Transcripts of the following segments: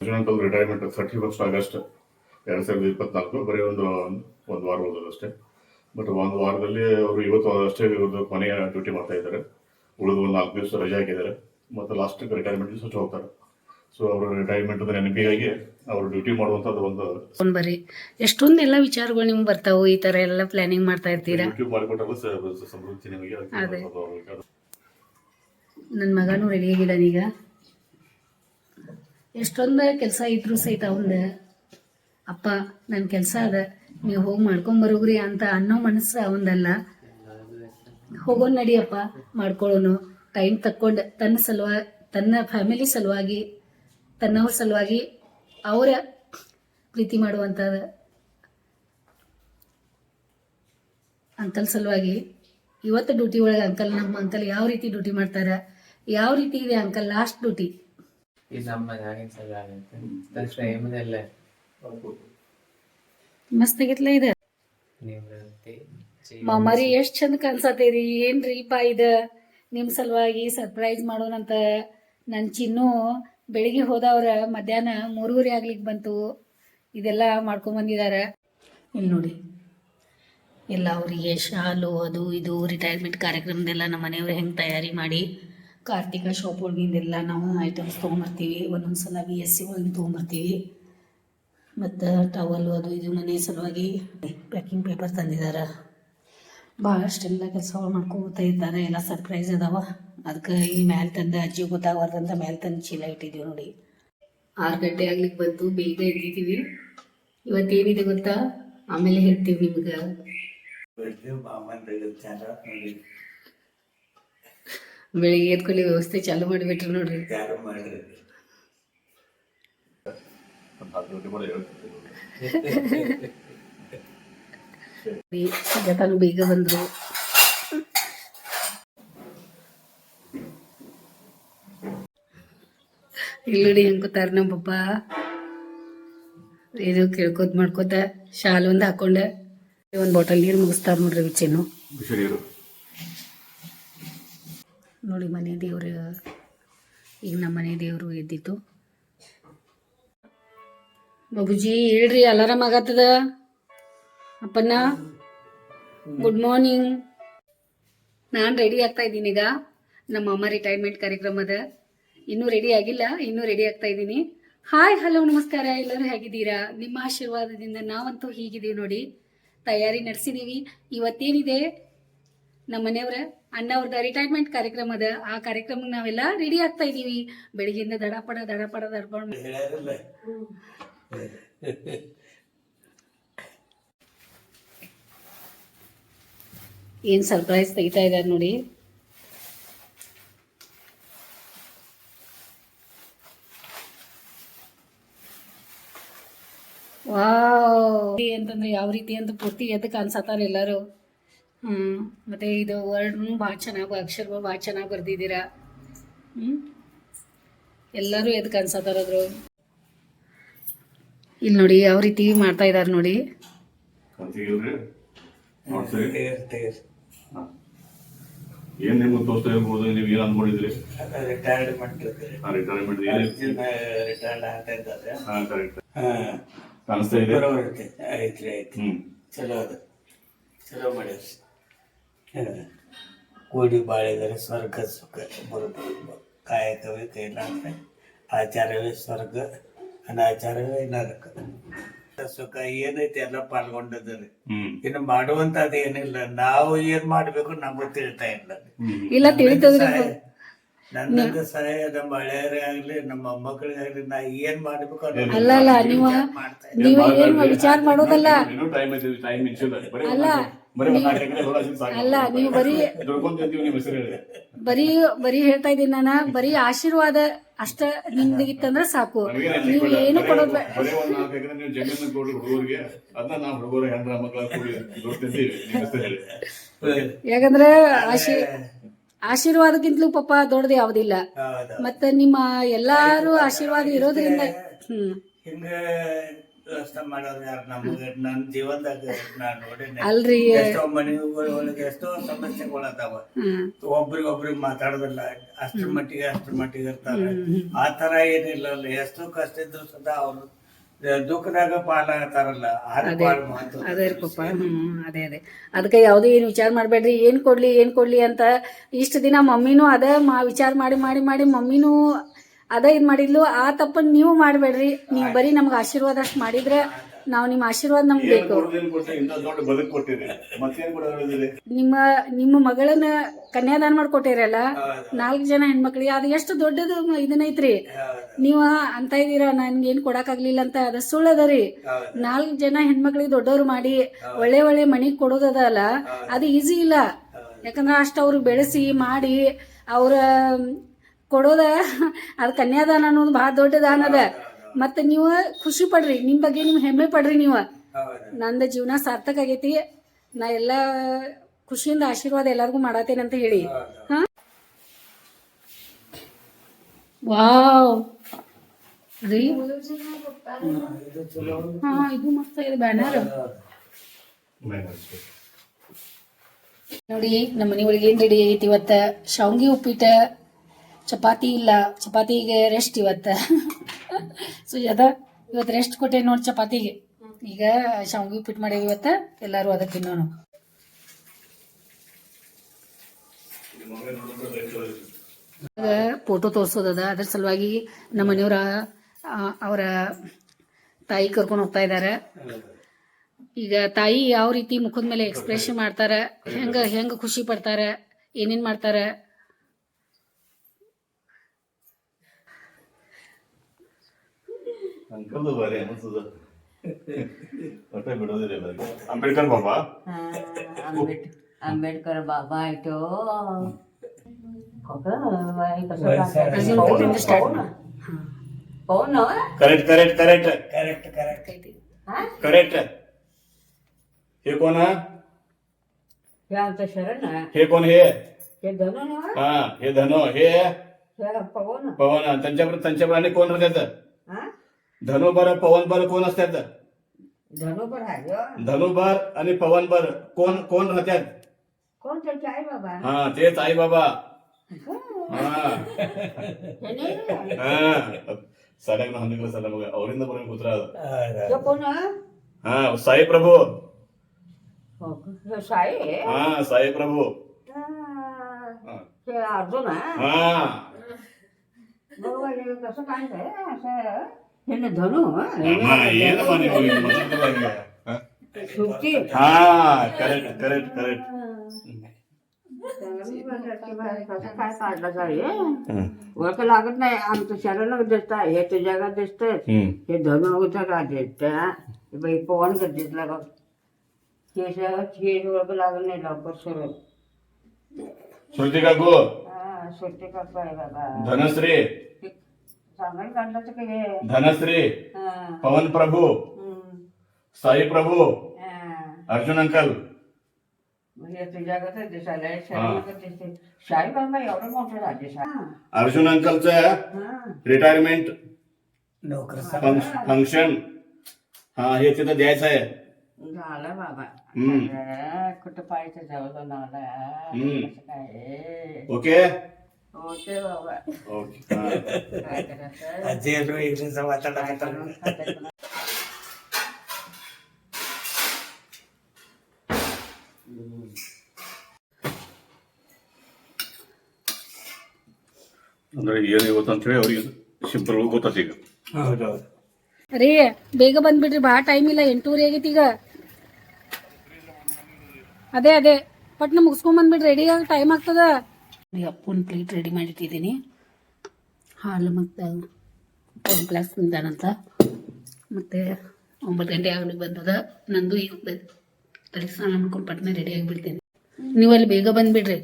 Uncle retirement 31 August 2024 ಬರೀ ಒಂದು ವಾರ ಉಳಿದಷ್ಟೇ. ಬಟ್ ಒಂದು ವಾರದಲ್ಲಿ ಅವರು ಇವತ್ತು ಅಷ್ಟೇ ಇವ್ರದ್ದು ಕೊನೆಯ ಡ್ಯೂಟಿ ಮಾಡ್ತಾ ಇದ್ದಾರೆ. ಉಳಿದ ಒಂದು 4 ದಿವಸ ರಜೆ ಹಾಕಿದ್ದಾರೆ ಮತ್ತು ಲಾಸ್ಟ್ ರಿಟೈರ್ಮೆಂಟ್ ದಿವಸ ಹೋಗ್ತಾರೆ. ಸೊ ಅವರು ರಿಟೈರ್ಮೆಂಟ್ ನೆನಪಿಗಾಗಿ ಅವರು ಡ್ಯೂಟಿ ಮಾಡುವಂಥದ್ದು ಒಂದು ಬರ್ರಿ ಎಷ್ಟೊಂದು ಎಲ್ಲ ವಿಚಾರಗಳು ನಿಮ್ಗೆ ಬರ್ತಾವು. ಈ ತರ ಎಲ್ಲ ಪ್ಲಾನಿಂಗ್ ಮಾಡ್ತಾ ಇರ್ತೀರಾ. ಯೂಟ್ಯೂಬ್ ಮಾಡಿಕೊಟ್ಟಲ್ಲ ಸಮೃದ್ಧಿ ನಿಮಗೆ. ನನ್ನ ಮಗನೂ ರೆಡಿ ಆಗಿದ್ದಾನೆ ಈಗ. ಎಷ್ಟೊಂದು ಕೆಲಸ ಇದ್ರು ಸಹಿತ ಅವಂದ ಅಪ್ಪ ನನ್ನ ಕೆಲಸ ಅದ ನೀವು ಹೋಗಿ ಮಾಡ್ಕೊಂಬರೋಗ್ರಿ ಅಂತ ಅನ್ನೋ ಮನಸ್ಸು ಅವಂದಲ್ಲ. ಹೋಗೋಣ ನಡಿಯಪ್ಪ ಮಾಡ್ಕೊಳ್ಳೋನು. ಟೈಮ್ ತಕ್ಕೊಂಡು ತನ್ನ ಸಲುವಾಗಿ, ತನ್ನ ಫ್ಯಾಮಿಲಿ ಸಲುವಾಗಿ, ತನ್ನವ್ರ ಸಲುವಾಗಿ, ಅವರ ಪ್ರೀತಿ ಮಾಡುವಂಥದ್ದು ಅಂಕಲ್ ಸಲುವಾಗಿ ಇವತ್ತು ಡ್ಯೂಟಿ ಒಳಗೆ ಅಂಕಲ್, ನಮ್ಮ ಅಂಕಲ್ ಯಾವ ರೀತಿ ಡ್ಯೂಟಿ ಮಾಡ್ತಾರೆ, ಯಾವ ರೀತಿ ಇದೆ ಅಂಕಲ್ ಲಾಸ್ಟ್ ಡ್ಯೂಟಿ. ಮಸ್ತ್ ಆಗಿತ್ಲ ಇದೆ ಮಾಮಾರಿ. ಎಷ್ಟ್ ಚಂದ ಕಾಣಿಸತ್ತೀರಿ. ಏನ್ರೀಪಾ ಇದು ನಿಮ್ಮ ಸಲುವಾಗಿ ಸರ್ಪ್ರೈಸ್ ಮಾಡೋಣಂತ. ನನ್ನ ಚಿನ್ನು ಬೆಳಿಗ್ಗೆ ಹೋದವ್ರ ಮಧ್ಯಾಹ್ನ 3:30 ಆಗ್ಲಿಕ್ಕೆ ಬಂತು. ಇದೆಲ್ಲ ಮಾಡ್ಕೊಂಬಂದಿದ್ದಾರೆ. ಇಲ್ಲಿ ನೋಡಿ ಎಲ್ಲ ಅವರಿಗೆ ಶಾಲು ಅದು ಇದು ರಿಟೈರ್ಮೆಂಟ್ ಕಾರ್ಯಕ್ರಮದೆಲ್ಲ ನಮ್ಮ ಮನೆಯವ್ರು ಹೆಂಗೆ ತಯಾರಿ ಮಾಡಿ, ಕಾರ್ತಿಕ ಶಾಪ್ ಒಳಗಿಂದೆಲ್ಲ ನಾವು ಐಟಮ್ಸ್ ತೊಗೊಂಬರ್ತೀವಿ. ಒಂದೊಂದು ಸಲ BSC ಒಳಗಿನ ತೊಗೊಂಬರ್ತೀವಿ. ಮತ್ತು ಟವಲು ಅದು ಇದು ಮನೆ ಸಲುವಾಗಿ ಪ್ಯಾಕಿಂಗ್ ಪೇಪರ್ ತಂದಿದ್ದಾರೆ. ಭಾಳಷ್ಟೆಲ್ಲ ಕೆಲಸಗಳು ಮಾಡ್ಕೊತಾ ಇದ್ದಾರೆ. ಎಲ್ಲ ಸರ್ಪ್ರೈಸ್ ಅದಾವ. ಅದಕ್ಕೆ ಈ ಮ್ಯಾಲೆ ತಂದು ಅಜ್ಜಿ ಗೊತ್ತಾಗಬಾರ್ದಂತ ಮ್ಯಾಲೆ ತಂದು ಚೀಲ ಇಟ್ಟಿದ್ದೀವಿ ನೋಡಿ. 6 ಗಂಟೆ ಆಗ್ಲಿಕ್ಕೆ ಬಂತು. ಬೇಗ ಎದ್ದಿದ್ದೀವಿ. ಇವತ್ತೇನಿದೆ ಗೊತ್ತಾ, ಆಮೇಲೆ ಹೇಳ್ತೀವಿ ನಿಮ್ಗೆ. ಬೆಳಿಗ್ಗೆ ಎದ್ಕೊಳ್ಳಿ ವ್ಯವಸ್ಥೆ ಚಾಲು ಮಾಡಿಬಿಟ್ರು ನೋಡ್ರಿ. ತಾನು ಬೇಗ ಬಂದ್ರು. ಇಲ್ಲಿ ನೋಡಿ ಹೆಂಗೋತಾರ ನಮ್ಮ ಪಪ್ಪ. ಇದು ಕೇಳ್ಕೊತ ಮಾಡ್ಕೋತ ಶಾಲು ಒಂದು ಹಾಕೊಂಡೆ ಒಂದು ಬಾಟಲ್ ನೀರು ಮುಗಿಸ್ತಾರ ನೋಡ್ರಿ ಚಿನ್ನು. ನೋಡಿ ಮನೆ ದೇವ್ರ. ಈಗ ನಮ್ಮ ಮನೆ ದೇವರು ಎದ್ದಿತ್ತು. ಬಾಬುಜಿ ಹೇಳ್ರಿ, ಅಲಾರಾಮ್ ಆಗತ್ತದ. ಅಪ್ಪನ್ನ ಗುಡ್ ಮಾರ್ನಿಂಗ್. ನಾನು ರೆಡಿ ಆಗ್ತಾ ಇದ್ದೀನಿ ಈಗ. ನಮ್ಮ ಅಮ್ಮ ರಿಟೈರ್ಮೆಂಟ್ ಕಾರ್ಯಕ್ರಮದ ಇನ್ನೂ ರೆಡಿ ಆಗಿಲ್ಲ, ಇನ್ನೂ ರೆಡಿ ಆಗ್ತಾ ಇದ್ದೀನಿ. ಹಾಯ್, ಹಲೋ, ನಮಸ್ಕಾರ. ಎಲ್ಲರೂ ಹೇಗಿದ್ದೀರಾ? ನಿಮ್ಮ ಆಶೀರ್ವಾದದಿಂದ ನಾವಂತೂ ಹೀಗಿದ್ದೀವಿ ನೋಡಿ. ತಯಾರಿ ನಡೆಸಿದ್ದೀವಿ. ಇವತ್ತೇನಿದೆ ನಮ್ಮ ಮನೆಯವರ ಅಣ್ಣವ್ರದ ರಿಟೈರ್ಮೆಂಟ್ ಕಾರ್ಯಕ್ರಮದ. ಆ ಕಾರ್ಯಕ್ರಮಕ್ಕೆ ನಾವೆಲ್ಲ ರೆಡಿ ಆಗ್ತಾ ಇದ್ದೀವಿ. ಬೆಳಿಗ್ಗೆಯಿಂದ ದಡಪಡ ಏನು ಸರ್ಪ್ರೈಸ್ ತೆಗಿತಾ ಇದ್ದಾರೆ ನೋಡಿ. ವಾವ್ ಅಂತಂದ್ರೆ ಯಾವ ರೀತಿ ಅಂತ ಪೂರ್ತಿ ಎದಕ್ಕೆ ಅನ್ಸತ್ತಾರ ಎಲ್ಲರೂ. ಮತ್ತೆ ಇದು ವರ್ಡ್ನು ಭಾಳ ಚೆನ್ನಾಗಿ, ಅಕ್ಷರಗಳು ಭಾಳ ಚೆನ್ನಾಗಿ ಬರ್ದಿದ್ದೀರಾ. ಎಲ್ಲರೂ ಎದಕ್ಕೆ ಅನ್ಸತ್ತಾರದ್ರು. ಇಲ್ಲಿ ನೋಡಿ ಯಾವ ರೀತಿ ಮಾಡ್ತಾ ಇದ್ದಾರೆ ನೋಡಿ. ಏನ್ ನಿಮ್ಗೆ ತೋರಿಸ್ತಾ ಇರ್ಬೋದು, ನೀವು ಏನ್ ಅನ್ಕೊಂಡಿದ್ರಿ? ಕಾಣಿಸ್ತಾ ಇದೆ. ಐತ್ರಿ ಚಲೋ ಅದ, ಚಲೋ ಮಾಡ್ಯಾರ. ಕೂಡಿ ಬಾಳಿದರೆ ಸ್ವರ್ಗ ಸುಖ ಬರುವುದು. ಕಾಯಕವೇ ಕೈಲಾಸ, ಆಚಾರವೇ ಸ್ವರ್ಗ, ಅನಾಚಾರವೇ ನರಕ. ಸುಖ ಏನೈತಿ ಎಲ್ಲ ಪಾಲ್ಗೊಂಡದ್ರಿ. ಇನ್ನು ಮಾಡುವಂತದ್ದು ಏನಿಲ್ಲ. ನಾವು ಏನ್ ಮಾಡ್ಬೇಕು ನಮಗೂ ತಿಳಿತಾ ಇಲ್ಲ. ನನ್ನ ಸಹಾಯ ನಮ್ಮ ಹಳೆಯರೇ ಆಗ್ಲಿ, ನಮ್ಮ ಮೊಮ್ಮಕ್ಕಳಿಗಾಗ್ಲಿ, ನಾ ಏನ್ ಮಾಡ್ಬೇಕು ಅಲ್ಲ ನೀವು ಏನ್ ವಿಚಾರ ಮಾಡೋದಲ್ಲ. ಅಲ್ಲ ನೀವು ಬರೀ ಹೇಳ್ತಾ ಇದ್ದೀನಿ ನಾನು. ಬರೀ ಆಶೀರ್ವಾದ ಅಷ್ಟ ನಿಮ್ದಿತ್ತಂದ್ರೆ ಸಾಕು. ನೀವು ಏನು ಕೊಡೋದ್ ಯಾಕಂದ್ರೆ ಆಶೀರ್ವಾದಕ್ಕಿಂತಲೂ ಪಾಪ ದೊಡ್ಡದು ಯಾವುದಿಲ್ಲ. ಮತ್ತೆ ನಿಮ್ಮ ಎಲ್ಲಾರು ಆಶೀರ್ವಾದ ಇರೋದ್ರಿಂದ ಹಿಂಗ ವ್ಯವಸ್ಥೆ ಮಾಡೋರು ಯಾರು ನಮಗೆ ನನ್ನ ಜೀವನದಾಗ ನಾನು ನೋಡೇನೆ. ಅಲ್ರಿ ಎಷ್ಟೋ ಮನೆಗಳ ಒಳಗೆ ಎಷ್ಟೋ ಸಮಸ್ಯೆಗಳದಾವ, ಒಬ್ರಿಗೊಬ್ರಿಗೆ ಮಾತಾಡೋದಿಲ್ಲ, ಅಷ್ಟ್ರ ಮಟ್ಟಿಗೆ ಇರ್ತಾರೆ. ಆ ತರ ಏನಿಲ್ಲ, ಎಷ್ಟೋ ಕಷ್ಟ ಇದ್ರು ಸದಾ ಅವ್ರು ದುಃಖದಾಗ ಪಾಲಾಗತ್ತಾರಲ್ಲ, ಅದೇ ಪಾಪ. ಅದೇ ಅದಕ್ಕೆ ಯಾವುದೂ ಏನು ವಿಚಾರ ಮಾಡಬೇಡ್ರಿ. ಏನು ಕೊಡ್ಲಿ ಅಂತ ಇಷ್ಟು ದಿನ ಮಮ್ಮಿನೂ ಅದ ವಿಚಾರ ಮಾಡಿ ಮಮ್ಮಿನೂ ಅದ ಇದು ಮಾಡಿದ್ಲು. ಆ ತಪ್ಪನ್ನು ನೀವು ಮಾಡಬೇಡ್ರಿ. ನೀವು ಬರೀ ನಮ್ಗೆ ಆಶೀರ್ವಾದ ಅಷ್ಟು ಮಾಡಿದ್ರೆ ನಾವು ನಿಮ್ಮ ಆಶೀರ್ವಾದ ನಮ್ಗೆ ಬೇಕು. ನಿಮ್ಮ ಮಗಳನ್ನ ಕನ್ಯಾದಾನ ಮಾಡ್ಕೊಟ್ಟಿರಲ್ಲ 4 ಜನ ಹೆಣ್ಮಕ್ಳಿಗೆ, ಅದು ಎಷ್ಟು ದೊಡ್ಡದು ಇದನ್ನೈತ್ರಿ. ನೀವು ಅಂತ ಇದ್ದೀರಾ ನನ್ಗೇನು ಕೊಡಕ್ಕಾಗ್ಲಿಲ್ಲ ಅಂತ, ಅದು ಸುಳ್ಳದರಿ. 4 ಜನ ಹೆಣ್ಮಕ್ಳಿಗೆ ದೊಡ್ಡವ್ರು ಮಾಡಿ ಒಳ್ಳೆ ಮನೆಗೆ ಕೊಡೋದಲ್ಲ, ಅದು ಈಸಿ ಇಲ್ಲ. ಯಾಕಂದ್ರೆ ಅಷ್ಟು ಅವ್ರು ಬೆಳೆಸಿ ಮಾಡಿ ಅವ್ರ ಕೊಡೋದ, ಅದು ಕನ್ಯಾದಾನ ಅನ್ನೋದು ಭಾಳ ದೊಡ್ಡ ದಾನ ಅದ. ಮತ್ತೆ ನೀವು ಖುಷಿ ಪಡ್ರಿ, ನಿಮ್ಮ ಬಗ್ಗೆ ನೀವು ಹೆಮ್ಮೆ ಪಡ್ರಿ. ನೀವು ನಂದು ಜೀವನ ಸಾರ್ಥಕ ಆಗೈತಿ, ನಾ ಎಲ್ಲ ಖುಷಿಯಿಂದ ಆಶೀರ್ವಾದ ಎಲ್ಲರಿಗೂ ಮಾಡತ್ತೇನೆ ಅಂತ ಹೇಳಿ. ಹಾ, ವಾವ್ ರೀ, ಹಾ ಇದು ಮಸ್ತ್ ಇದೆ ಬ್ಯಾನರ್ ನೋಡಿ. ನಮ್ಮ ಮನೆ ಒಳಗೆ ಏನ್ ರೆಡಿ ಆಗೈತಿ ಇವತ್ತ? ಶಾವ್ಗಿ ಉಪ್ಪಿಟ್ಟ, ಚಪಾತಿ ಇಲ್ಲ, ಚಪಾತಿಗೆ ರೆಸ್ಟ್ ಇವತ್ತ. ಸುಜಾತ ಇವತ್ತು ರೆಸ್ಟ್ ಕೊಟ್ಟೆ ನೋಡಿ ಚಪಾತಿಗೆ. ಈಗ ಶಾವ್ಗಿ ಉಪ್ಪಿಟ್ಟು ಮಾಡೇವಿ ಇವತ್ತ, ಎಲ್ಲರೂ ಅದಕ್ಕೆ ತಿನ್ನೋಣ. ಫೋಟೋ ತೋರ್ಸೋದದ, ಅದ್ರ ಸಲುವಾಗಿ ನಮ್ಮ ಮನೆಯವ್ರ ಅವರ ತಾಯಿ ಕರ್ಕೊಂಡು ಹೋಗ್ತಾ ಇದ್ದಾರೆ. ಈಗ ತಾಯಿ ಯಾವ ರೀತಿ ಮುಖದ ಮೇಲೆ ಎಕ್ಸ್ಪ್ರೆಷನ್ ಮಾಡ್ತಾರ, ಹೆಂಗ ಖುಷಿ ಪಡ್ತಾರ, ಏನೇನ್ ಮಾಡ್ತಾರ. ಅಂಬೇಡ್ಕರ್ ಬಾಬಾ, ಅಂಬೇಡ್ಕರ್ ಬಾಬಾ ಆಯ್ತು. करेक्ट. हे कोण? शरण हे कोण? हे धनु हा, हे धनु, हे पवन. त्यांच्यावर आणि कोण राहतात? धनु बर पवन बर कोण असतात? धनुबर आणि पवन बर कोण राहतात? आई बाबा. हा, तेच आई बाबा. ಸಡಗರ ಹಂದಿಗಳ ಸಲ ಮಗ ಅವರಿಂದ ಬರೋ ಕೂತ್ರ ಹಾ, ಸಾಯಿ ಪ್ರಭು. ಹಾ, ಸಾಯಿ ಪ್ರಭು. अर्जुन हा, कसं काय धनु ಏನಮ್ಮ ನೀವು ಹಾ, करेक्ट. काय काढला जाईल ओळख लागत नाही. आमचं शरण दिसत, हे तुझ्या दिसतंय, हे धनु दिसत, बाई पवन दिसला बघ. हे ओळख लागत नाही लवकर सुरू. श्रुती काकू, सुट्टी काकू आहे बाबा. धनश्री, चांगलं काढलं तर हे धनश्री, पवन प्रभू, साई प्रभू, अर्जुन अंकल. हे तुझ्याकडे दिसायला शरण दिसते. शाही बाबा एवढं मोठं झाले. अर्जुन अंकलचं रिटायरमेंट फंक्शन हा, हे तिथं द्यायचं आहे. झालं बाबा. कुठं पाहायचं जवळ नाला काय ओके ओके बाबा. ओके. ಅದೇನು ಇಂಗ್ಲೀಷ್ ಮಾತಾಡಕತ್ತಾರ. ಅಂದ್ರೆ ಏನು ಇವತ್ತು ಅಂತೇಳಿ ಅವ್ರಿಗೆ ಸಿಂಪಲ್ ಗೊತ್ತಾಯ್ತು ಈಗ. ಹೌದೌದು. ರೀ ಬೇಗ ಬಂದ್ಬಿಡ್ರಿ, ಭಾಳ ಟೈಮ್ ಇಲ್ಲ, 8:30 ಆಗೈತಿ ಈಗ. ಅದೇ ಪಟ್ನ ಮುಗಿಸ್ಕೊಂಬಂದ್ಬಿಡ್ರಿ, ರೆಡಿ ಆಗಿ ಟೈಮ್ ಆಗ್ತದ. ಅಪ್ಪನ ಪ್ಲೇಟ್ ರೆಡಿ ಮಾಡಿಟ್ಟಿದ್ದೀನಿ. ಹಾಲು ಮತ್ತು 1 ಗ್ಲಾಸ್ ತಿಂದಾನಂತ. ಮತ್ತು 9 ಗಂಟೆ ಆಗ್ಲಿಕ್ಕೆ ಬಂದದ. ನಂದು ಈಗ ತಲೆ ಸ್ನಾನ ಮಾಡ್ಕೊಂಡು ಪಟ್ನ ರೆಡಿ ಆಗಿಬಿಡ್ತೀನಿ. ನೀವು ಅಲ್ಲಿ ಬೇಗ ಬಂದ್ಬಿಡ್ರಿ.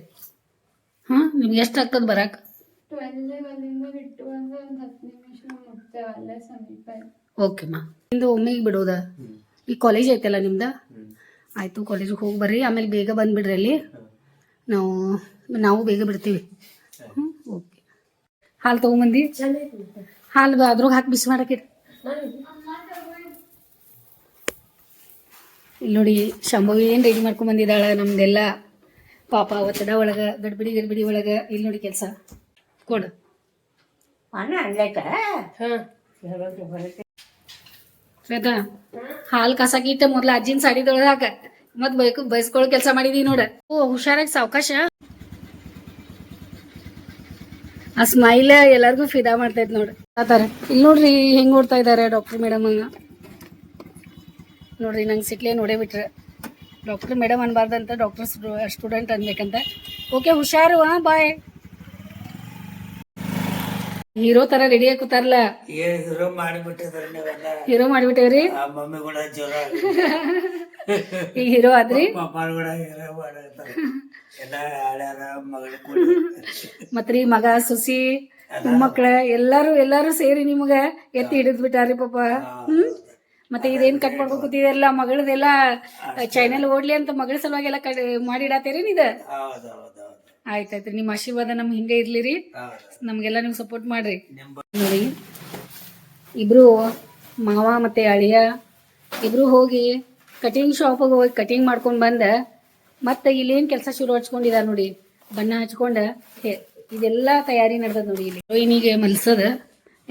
ಹಾಂ, ನಿಮ್ಗೆ ಎಷ್ಟು ಆಗ್ತದೆ ಬರಕ್ಕೆ? ಓಕೆಮ್ಮ. ನಿಮ್ದು ಒಮ್ಮೆಗೆ ಬಿಡೋದ? ಈ ಕಾಲೇಜ್ ಐತಲ್ಲ ನಿಮ್ದು? ಆಯಿತು, ಕಾಲೇಜಿಗೆ ಹೋಗಿ ಬರ್ರಿ, ಆಮೇಲೆ ಬೇಗ ಬಂದುಬಿಡ್ರಿ. ಅಲ್ಲಿ ನಾವು ಬೇಗ ಬಿಡ್ತೀವಿ. ಓಕೆ. ಹಾಲು ತೊಗೊಂಬಂದು ಹಾಲು ಅದ್ರಾಗ ಹಾಕಿ ಬಿಸಿ ಮಾಡಕ್ಕೆ ಇಲ್ಲಿ ನೋಡಿ ಶಂಭವಿ ಏನು ರೆಡಿ ಮಾಡ್ಕೊಂಡ್ ಬಂದಿದ್ದಾಳ ನಮ್ದೆಲ್ಲ ಪಾಪ ಒತ್ತಡ ಒಳಗೆ ಗಡ್ಬಿಡಿ ಒಳಗೆ ಇಲ್ಲಿ ನೋಡಿ ಕೆಲಸ ಕೊಡು ಶ್ವೇತಾ ಹಾಲು ಕಸಾಕಿಟ್ಟ ಮೊದ್ಲು ಅಜ್ಜಿನ ಸಾಡಿದೊಳಗೆ ಹಾಕ ಮತ್ ಬಯಸ್ಕೊಳ್ಳೋ ಕೆಲಸ ಮಾಡಿದೀವಿ ನೋಡ ಓ ಹುಷಾರಾಗಿ ಸಾವಕಾಶ ಆ ಸ್ಮೈಲ್ ಎಲ್ಲರಿಗೂ ಫಿದಾ ಮಾಡ್ತೈತ್ ನೋಡ್ರಿ ಆತರ ಇಲ್ಲಿ ನೋಡ್ರಿ ಹೆಂಗ್ ನೋಡ್ತಾ ಇದಾರೆ ಡಾಕ್ಟರ್ ಮೇಡಮ್ ನೋಡ್ರಿ ನಂಗೆ ಸಿಟ್ಲೇ ನೋಡೇ ಬಿಟ್ರೆ ಡಾಕ್ಟರ್ ಮೇಡಮ್ ಅನ್ಬಾರ್ದಂತ ಡಾಕ್ಟರ್ ಸ್ಟೂಡೆಂಟ್ ಅನ್ಬೇಕಂತ ಓಕೆ ಹುಷಾರು ಹಾ ಬಾಯ್ ಹೀರೋ ತರ ರೆಡಿ ಕೂತಾರಲ್ಲ ಹೀರೋ ಮಾಡಿಬಿಟ್ಟಿದ್ರೆ ನೀವೆಲ್ಲ ಹೀರೋ ಮಾಡ್ಬಿಟ್ಟೇವ್ರಿ ಮಮ್ಮಿ ಕೂಡ ಜ್ವರ ಈಗ ಹೀರೋ ಆದ್ರಿ ಪಾಪಾಳು ಕೂಡ ಹೀರೋ ಮಾಡಾಕತ್ತಾರ ಎಲ್ಲ ಹಳ್ಯಾರ ಮಗಳು ಕೂಡ ಮತ್ರಿ ಮಗ ಸುಸಿ ಮೊಮ್ಮಕ್ಳ ಎಲ್ಲಾರು ಸೇರಿ ನಿಮಗ ಎತ್ತಿ ಹಿಡಿದ್ ಬಿಟ್ಟಾರಿ ಪಾಪ ಮತ್ತೆ ಇದೇನ್ ಕಟ್ ಮಾಡ್ಕೊ ಕೂತಿದೆಲ್ಲ ಮಗಳದೆಲ್ಲ ಚಾನೆಲ್ ಓಡ್ಲಿ ಅಂತ ಮಗಳ ಸಲುವಾಗಿ ಎಲ್ಲ ಮಾಡಿಡಾತೇರಿ ಇದ ಆಯ್ತಾಯ್ತ್ರಿ ನಿಮ್ಮ ಆಶೀರ್ವಾದ ನಮ್ ಹಿಂಗೆ ಇರ್ಲಿರಿ ನಮ್ಗೆಲ್ಲ ನೀವು ಸಪೋರ್ಟ್ ಮಾಡ್ರಿ ನೋಡಿ ಇಬ್ರು ಮಾವ ಮತ್ತೆ ಅಳಿಯ ಇಬ್ರು ಹೋಗಿ ಕಟಿಂಗ್ ಶಾಪಿಗೆ ಹೋಗಿ ಕಟಿಂಗ್ ಮಾಡ್ಕೊಂಡ್ ಬಂದ ಮತ್ತೆ ಇಲ್ಲೇನ್ ಕೆಲಸ ಶುರು ಹಚ್ಕೊಂಡಿದಾರ ನೋಡಿ ಬಣ್ಣ ಹಚ್ಕೊಂಡ ಇದೆಲ್ಲ ತಯಾರಿ ನಡೆದದ ನೋಡಿ ಇಲ್ಲಿ ಹೀರೋಯಿನಿಗೆ ಮಲ್ಸದ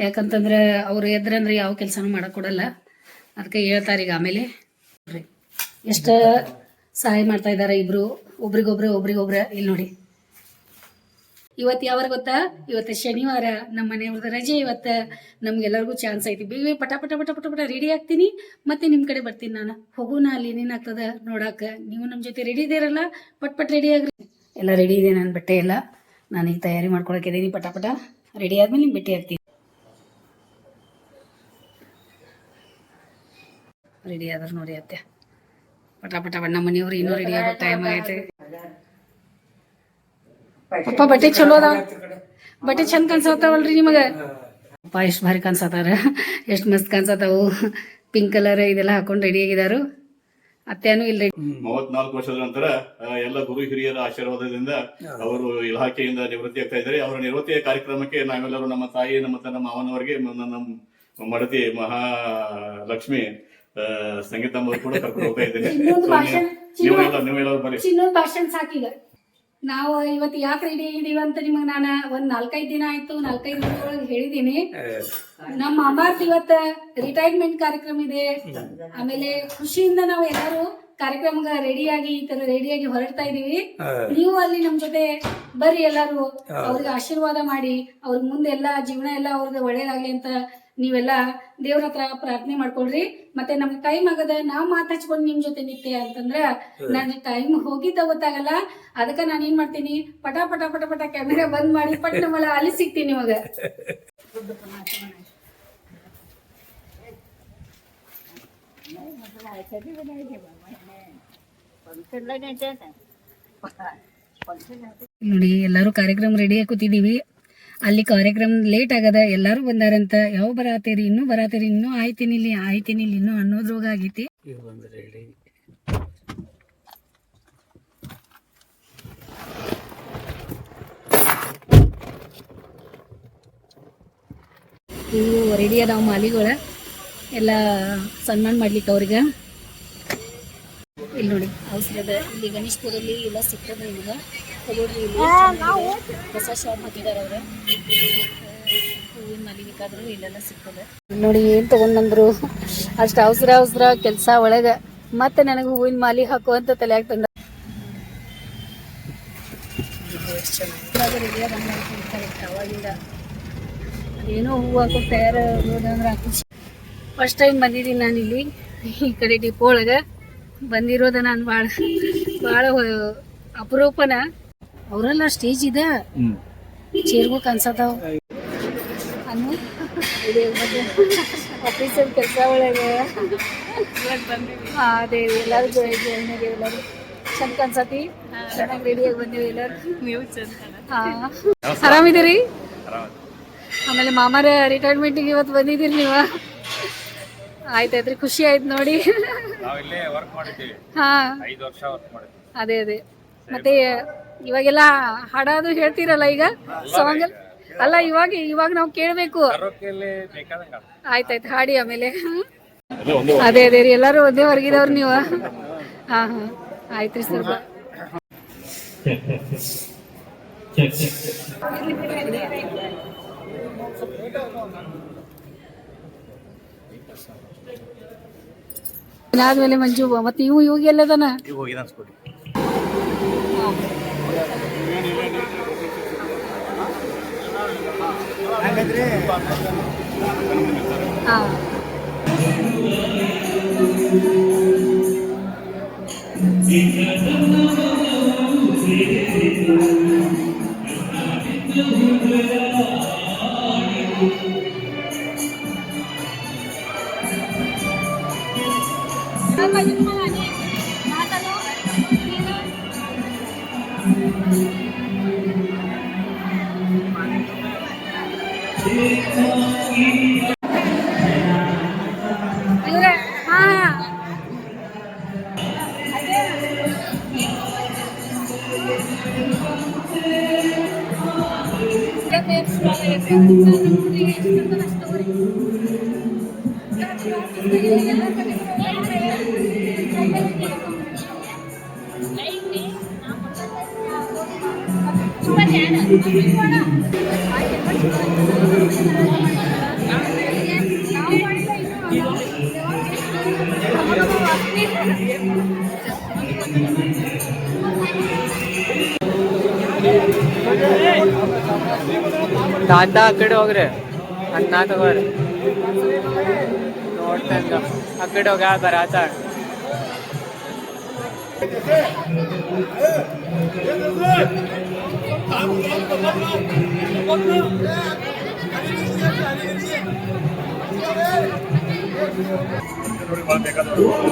ಯಾಕಂತಂದ್ರ ಅವ್ರು ಎದ್ರಂದ್ರೆ ಯಾವ ಕೆಲಸನೂ ಮಾಡಕ್ ಕೊಡಲ್ಲ ಅದಕ್ಕೆ ಹೇಳ್ತಾರೆ ಈಗ ಆಮೇಲೆ ಎಷ್ಟ ಸಹಾಯ ಮಾಡ್ತಾ ಇದಾರೆ ಇಬ್ರು ಒಬ್ರಿಗೊಬ್ರ ಇಲ್ಲಿ ನೋಡಿ ಇವತ್ತು ಯಾವಾಗ ಗೊತ್ತಾ ಇವತ್ತು ಶನಿವಾರ ನಮ್ಮ ಮನೆಯವ್ರದ್ದು ರಜೆ ಇವತ್ತು ನಮ್ಗೆಲ್ಲರಿಗೂ ಚಾನ್ಸ್ ಐತಿ ಬೇಗ ಪಟ ಪಟ ಪಟ ಪಟ ಪಟ ರೆಡಿ ಆಗ್ತೀನಿ ಮತ್ತೆ ನಿಮ್ಮ ಕಡೆ ಬರ್ತೀನಿ ನಾನು ಹೋಗೋಣ ಅಲ್ಲಿ ಏನೇನಾಗ್ತದ ನೋಡಾಕ ನೀವು ನಮ್ಮ ಜೊತೆ ರೆಡಿ ಇದ್ದೀರಲ್ಲ ಪಟ್ ಪಟ್ ರೆಡಿ ಆಗ್ರಿ ಎಲ್ಲ ರೆಡಿ ಇದೆ ನನ್ನ ಬಟ್ಟೆ ಎಲ್ಲ ನಾನೀಗ ತಯಾರಿ ಮಾಡ್ಕೊಳಕಿದ್ದೀನಿ ಪಟ ಪಟ ರೆಡಿ ಆದ್ಮೇಲೆ ನಿಮ್ಗೆ ಭೇಟಿ ಆಗ್ತೀನಿ ರೆಡಿ ಆದ್ರೆ ನೋಡಿ ಅತ್ತೆ ಪಟ ಪಟ ನಮ್ಮ ಮನೆಯವ್ರು ಇನ್ನೂ ರೆಡಿ ಆಗೋ ಟೈಮ್ ಆಗೈತೆ ಪಪ್ಪ ಬಟ್ಟೆ ಚಲೋ ಅದಾವ ಬಟ್ಟೆ ಚಂದ ಕಾಣಿಸತ್ತಾವಲ್ರಿ ನಿಮಗ ಪಪ್ಪ ಎಷ್ಟು ಭಾರಿ ಕಾಣಿಸತ್ತಾರ ಎಷ್ಟು ಮಸ್ತ್ ಕಾಣಿಸತ್ತಾವು ಪಿಂಕ್ ಕಲರ್ ಇದೆಲ್ಲ ಹಾಕೊಂಡು ರೆಡಿ ಆಗಿದಾರು ಅತ್ತೆನೂ ಇಲ್ಲಿ 34 ವರ್ಷದ ನಂತರ ಎಲ್ಲ ಗುರು ಹಿರಿಯರ ಆಶೀರ್ವಾದದಿಂದ ಅವರು ಇಲಾಖೆಯಿಂದ ನಿವೃತ್ತಿ ಆಗ್ತಾ ಇದ್ದಾರೆ. ಅವರ ನಿವೃತ್ತಿಯ ಕಾರ್ಯಕ್ರಮಕ್ಕೆ ನಾವೆಲ್ಲರೂ ನಮ್ಮ ತಾಯಿ ನಮ್ಮ ಮಾವನವರಿಗೆ ನಮ್ಮ ಮಡತಿ ಮಹಾಲಕ್ಷ್ಮಿ ಸಂಗೀತಮ್ಮ ಕೂಡ ಕರ್ಕೊಂಡು ಹೋಗ್ತಾ ಇದ್ದೇನೆ. ನೀವೆಲ್ಲರೂ ಬರೀ ಚಿನ್ನೊಂದು ಭಾಷಣ ಸಾಕೀಗ ನಾವು ಇವತ್ತು ಯಾಕೆ ರೆಡಿ ಆಗಿದೀವಿ ಅಂತ ನಿಮಗ್ ನಾನು ಒಂದ್ 4-5 ದಿನ ಆಯ್ತು 4-5 ದಿನದೊಳಗೆ ಹೇಳಿದೀನಿ. ನಮ್ಮ ಅಮ್ಮಾರ್ದು ಇವತ್ತ ರಿಟೈರ್ಮೆಂಟ್ ಕಾರ್ಯಕ್ರಮ ಇದೆ. ಆಮೇಲೆ ಖುಷಿಯಿಂದ ನಾವು ಎಲ್ಲರೂ ಕಾರ್ಯಕ್ರಮ ರೆಡಿಯಾಗಿ ಈ ತರ ರೆಡಿಯಾಗಿ ಹೊರಡ್ತಾ ಇದೀವಿ. ನೀವು ಅಲ್ಲಿ ನಮ್ ಜೊತೆ ಬರ್ರಿ, ಎಲ್ಲಾರು ಅವ್ರಿಗೆ ಆಶೀರ್ವಾದ ಮಾಡಿ ಅವ್ರ ಮುಂದೆ ಎಲ್ಲಾ ಜೀವನ ಎಲ್ಲ ಅವ್ರಿಗೆ ಒಳ್ಳೇದಾಗ್ಲಿ ಅಂತ ನೀವೆಲ್ಲ ದೇವ್ರ ಹತ್ರ ಪ್ರಾರ್ಥನೆ ಮಾಡ್ಕೊಳ್ರಿ. ಮತ್ತೆ ನಮ್ಗೆ ಟೈಮ್ ಆಗದ ನಾವ್ ಮಾತಾಡ್ಸ್ಕೊಂಡು ನಿಮ್ ಜೊತೆ ನಿತ್ಯ ಅಂತಂದ್ರ ನನ್ ಟೈಮ್ ಹೋಗಿದ್ದ ಗೊತ್ತಾಗಲ್ಲ. ಅದಕ್ಕ ನಾನು ಏನ್ ಮಾಡ್ತೀನಿ, ಪಟ ಪಟ ಪಟ ಪಟ ಕ್ಯಾಮೆರಾ ಬಂದ್ ಮಾಡಿ ಪಟ್ ನಮ್ಮಲ್ಲ ಅಲ್ಲಿ ಸಿಗ್ತೀನಿ ನಿಮಗ. ನೋಡಿ ಎಲ್ಲಾರು ಕಾರ್ಯಕ್ರಮ ರೆಡಿ ಕೂತಿದೀವಿ. ಅಲ್ಲಿ ಕಾರ್ಯಕ್ರಮ ಲೇಟ್ ಆಗದ, ಎಲ್ಲಾರು ಬಂದಾರಂತ. ಯಾವ ಬರಾತೇರಿ, ಇನ್ನೂ ಬರಾತೇರಿ, ಇನ್ನೂ ಆಯ್ತೀನಿ ಇಲ್ಲಿ ಇನ್ನೂ ಅನ್ನೋದ್ರೋಗ ಆಗೈತಿ. ಇವು ರೆಡಿ ಅದಾವ ಮಾಲಿಗಳ ಎಲ್ಲ ಸನ್ಮಾನ ಮಾಡ್ಲಿಕ್ಕೆ ಅವ್ರಿಗೆ. ಇಲ್ಲಿ ನೋಡಿ ಔಷಧ ಇಲ್ಲಿ ಗಣೇಶ್ಪುರಲ್ಲಿ ಎಲ್ಲ ಸಿಗ್ತದೆ ನಿಮ್ಗೆ. ತಗೊಳ್ರಿ, ಇಲ್ಲಿ ಹೊಸ ಶಾಪ್ ಹಾಕಿದಾರೆ ಅವ್ರ. ಹೂವಿನ ಮಾಲಿ ಬೇಕಾದ್ರು ಇಲ್ಲೆಲ್ಲ ಸಿಗ್ತದೆ. ನೋಡಿ ಏನ್ ತಗೊಂಡ್ಬಂದ್ರು, ಅಷ್ಟು ಅವಸರ ಕೆಲಸ ಒಳಗ ಮತ್ತೆ ನನಗೆ ಹೂವಿನ ಮಾಲಿ ಹಾಕುವಂತ ತಲೆಯಾಗ ತಂದ. ಅವಾಗಿಂದ ಏನೋ ಹೂವು ಹಾಕೋಕ್ ತಯಾರ ಅಂದ್ರೆ ಫಸ್ಟ್ ಟೈಮ್ ಬಂದಿದ್ದೀನಿ ನಾನು ಇಲ್ಲಿ ಈ ಕಡೆ ಡಿಪೋ ಒಳಗೆ. ಬಂದಿರೋದ ನಾನು ಭಾಳ ಅಪರೂಪನ. ಅವರೆಲ್ಲ ಸ್ಟೇಜ್ ಇದೆ, ಚೇರ್ಗೂ ಕಾಣಿಸತಾವ. ಆಫೀಸಲ್ಲಿ ಕೆಲಸ ಒಳಗೆ ಅದೇ ಎಲ್ಲರೂ ಜಾಯಿನ್ ಆಗೇವಿ. ಎಲ್ಲರೂ ಚಂದ ಕಾಣಿಸತಿ, ಚೆನ್ನಾಗಿ ರೆಡಿಯಾಗಿ ಬಂದೀವಿ ಎಲ್ಲರೂ. ನೀವು ಆರಾಮಿದ್ದೀರಿ? ಆಮೇಲೆ ಮಾಮಾರ ರಿಟೈರ್ಮೆಂಟಿಗೆ ಇವತ್ತು ಬಂದಿದ್ದೀರಿ ನೀವು? ಆಯ್ತಾಯ್ತ್ರಿ, ಖುಷಿ ಆಯ್ತು ನೋಡಿ. ಹಾ ಅದೇ ಮತ್ತೆ ಇವಾಗೆಲ್ಲ ಹಾಡೋದು ಹೇಳ್ತೀರಲ್ಲ ಈಗ ಸಾಂಗ್ ಅಲ್ಲ, ಇವಾಗ ನಾವು ಕೇಳಬೇಕು. ಆಯ್ತಾಯ್ತು, ಹಾಡಿ ಆಮೇಲೆ. ಅದೇ ಅದೇ ರೀ ಎಲ್ಲರೂ ಒಂದೇ ಹೊರಗಿದವ್ರು ನೀವು. ಹಾ ಹಾ ಆಯ್ತ್ರಿ ಸರ್. ಆದ್ಮೇಲೆ ಮಂಜು ಮತ್ತೆ ಇವಾಗ ಎಲ್ಲದನ ಹಾ ಇವ್ರೆ ಹಾ ತಾತ ಆ ಕಡೆ ಹೋಗ್ರಿ ಅನ್ನ ತಗೋರಿ ನೋಡ್ತಂಗ ಆ ಕಡೆ ಹೋಗ ಬರಾತ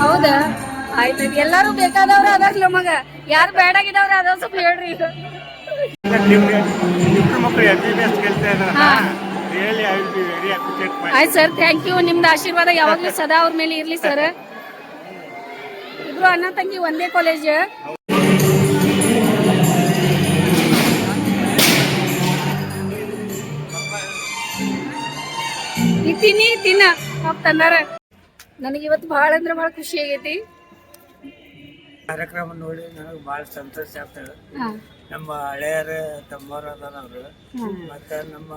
ಹೌದಾ ಆಯ್ತು ಎಲ್ಲಾರು ಬೇಕಾದವ್ರ ಅದಾರ ನಮಗ ಯಾರು ಬೇಡಾಗಿದವ್ರ ಅದ ಸ್ವಲ್ಪ ಹೇಳ್ರಿ ಈಗ. ಆಯ್ತು ಸರ್ ಥ್ಯಾಂಕ್ ಯು. ನಿಮ್ದು ಆಶೀರ್ವಾದ ಯಾವಾಗ್ಲೂ ಸದಾ ಅವ್ರ ಮೇಲೆ ಇರ್ಲಿ ಸರ್. ಇಬ್ರು ಅಣ್ಣ ತಂಗಿ ಒಂದೇ ಕಾಲೇಜ್. ತಿನ್ನ ತಂದಾರ. ನನಗೆ ಇವತ್ತು ಭಾಳ ಅಂದ್ರೆ ಭಾಳ ಖುಷಿ ಆಗೈತಿ. ಕಾರ್ಯಕ್ರಮ ನೋಡಿ ನನಗೆ ಭಾಳ ಸಂತೋಷ ಆಗ್ತದೆ. ನಮ್ಮ ಹಳೆಯರ ತಮ್ಮವ್ರು ಅದಾರ ಅವರು, ಮತ್ತು ನಮ್ಮ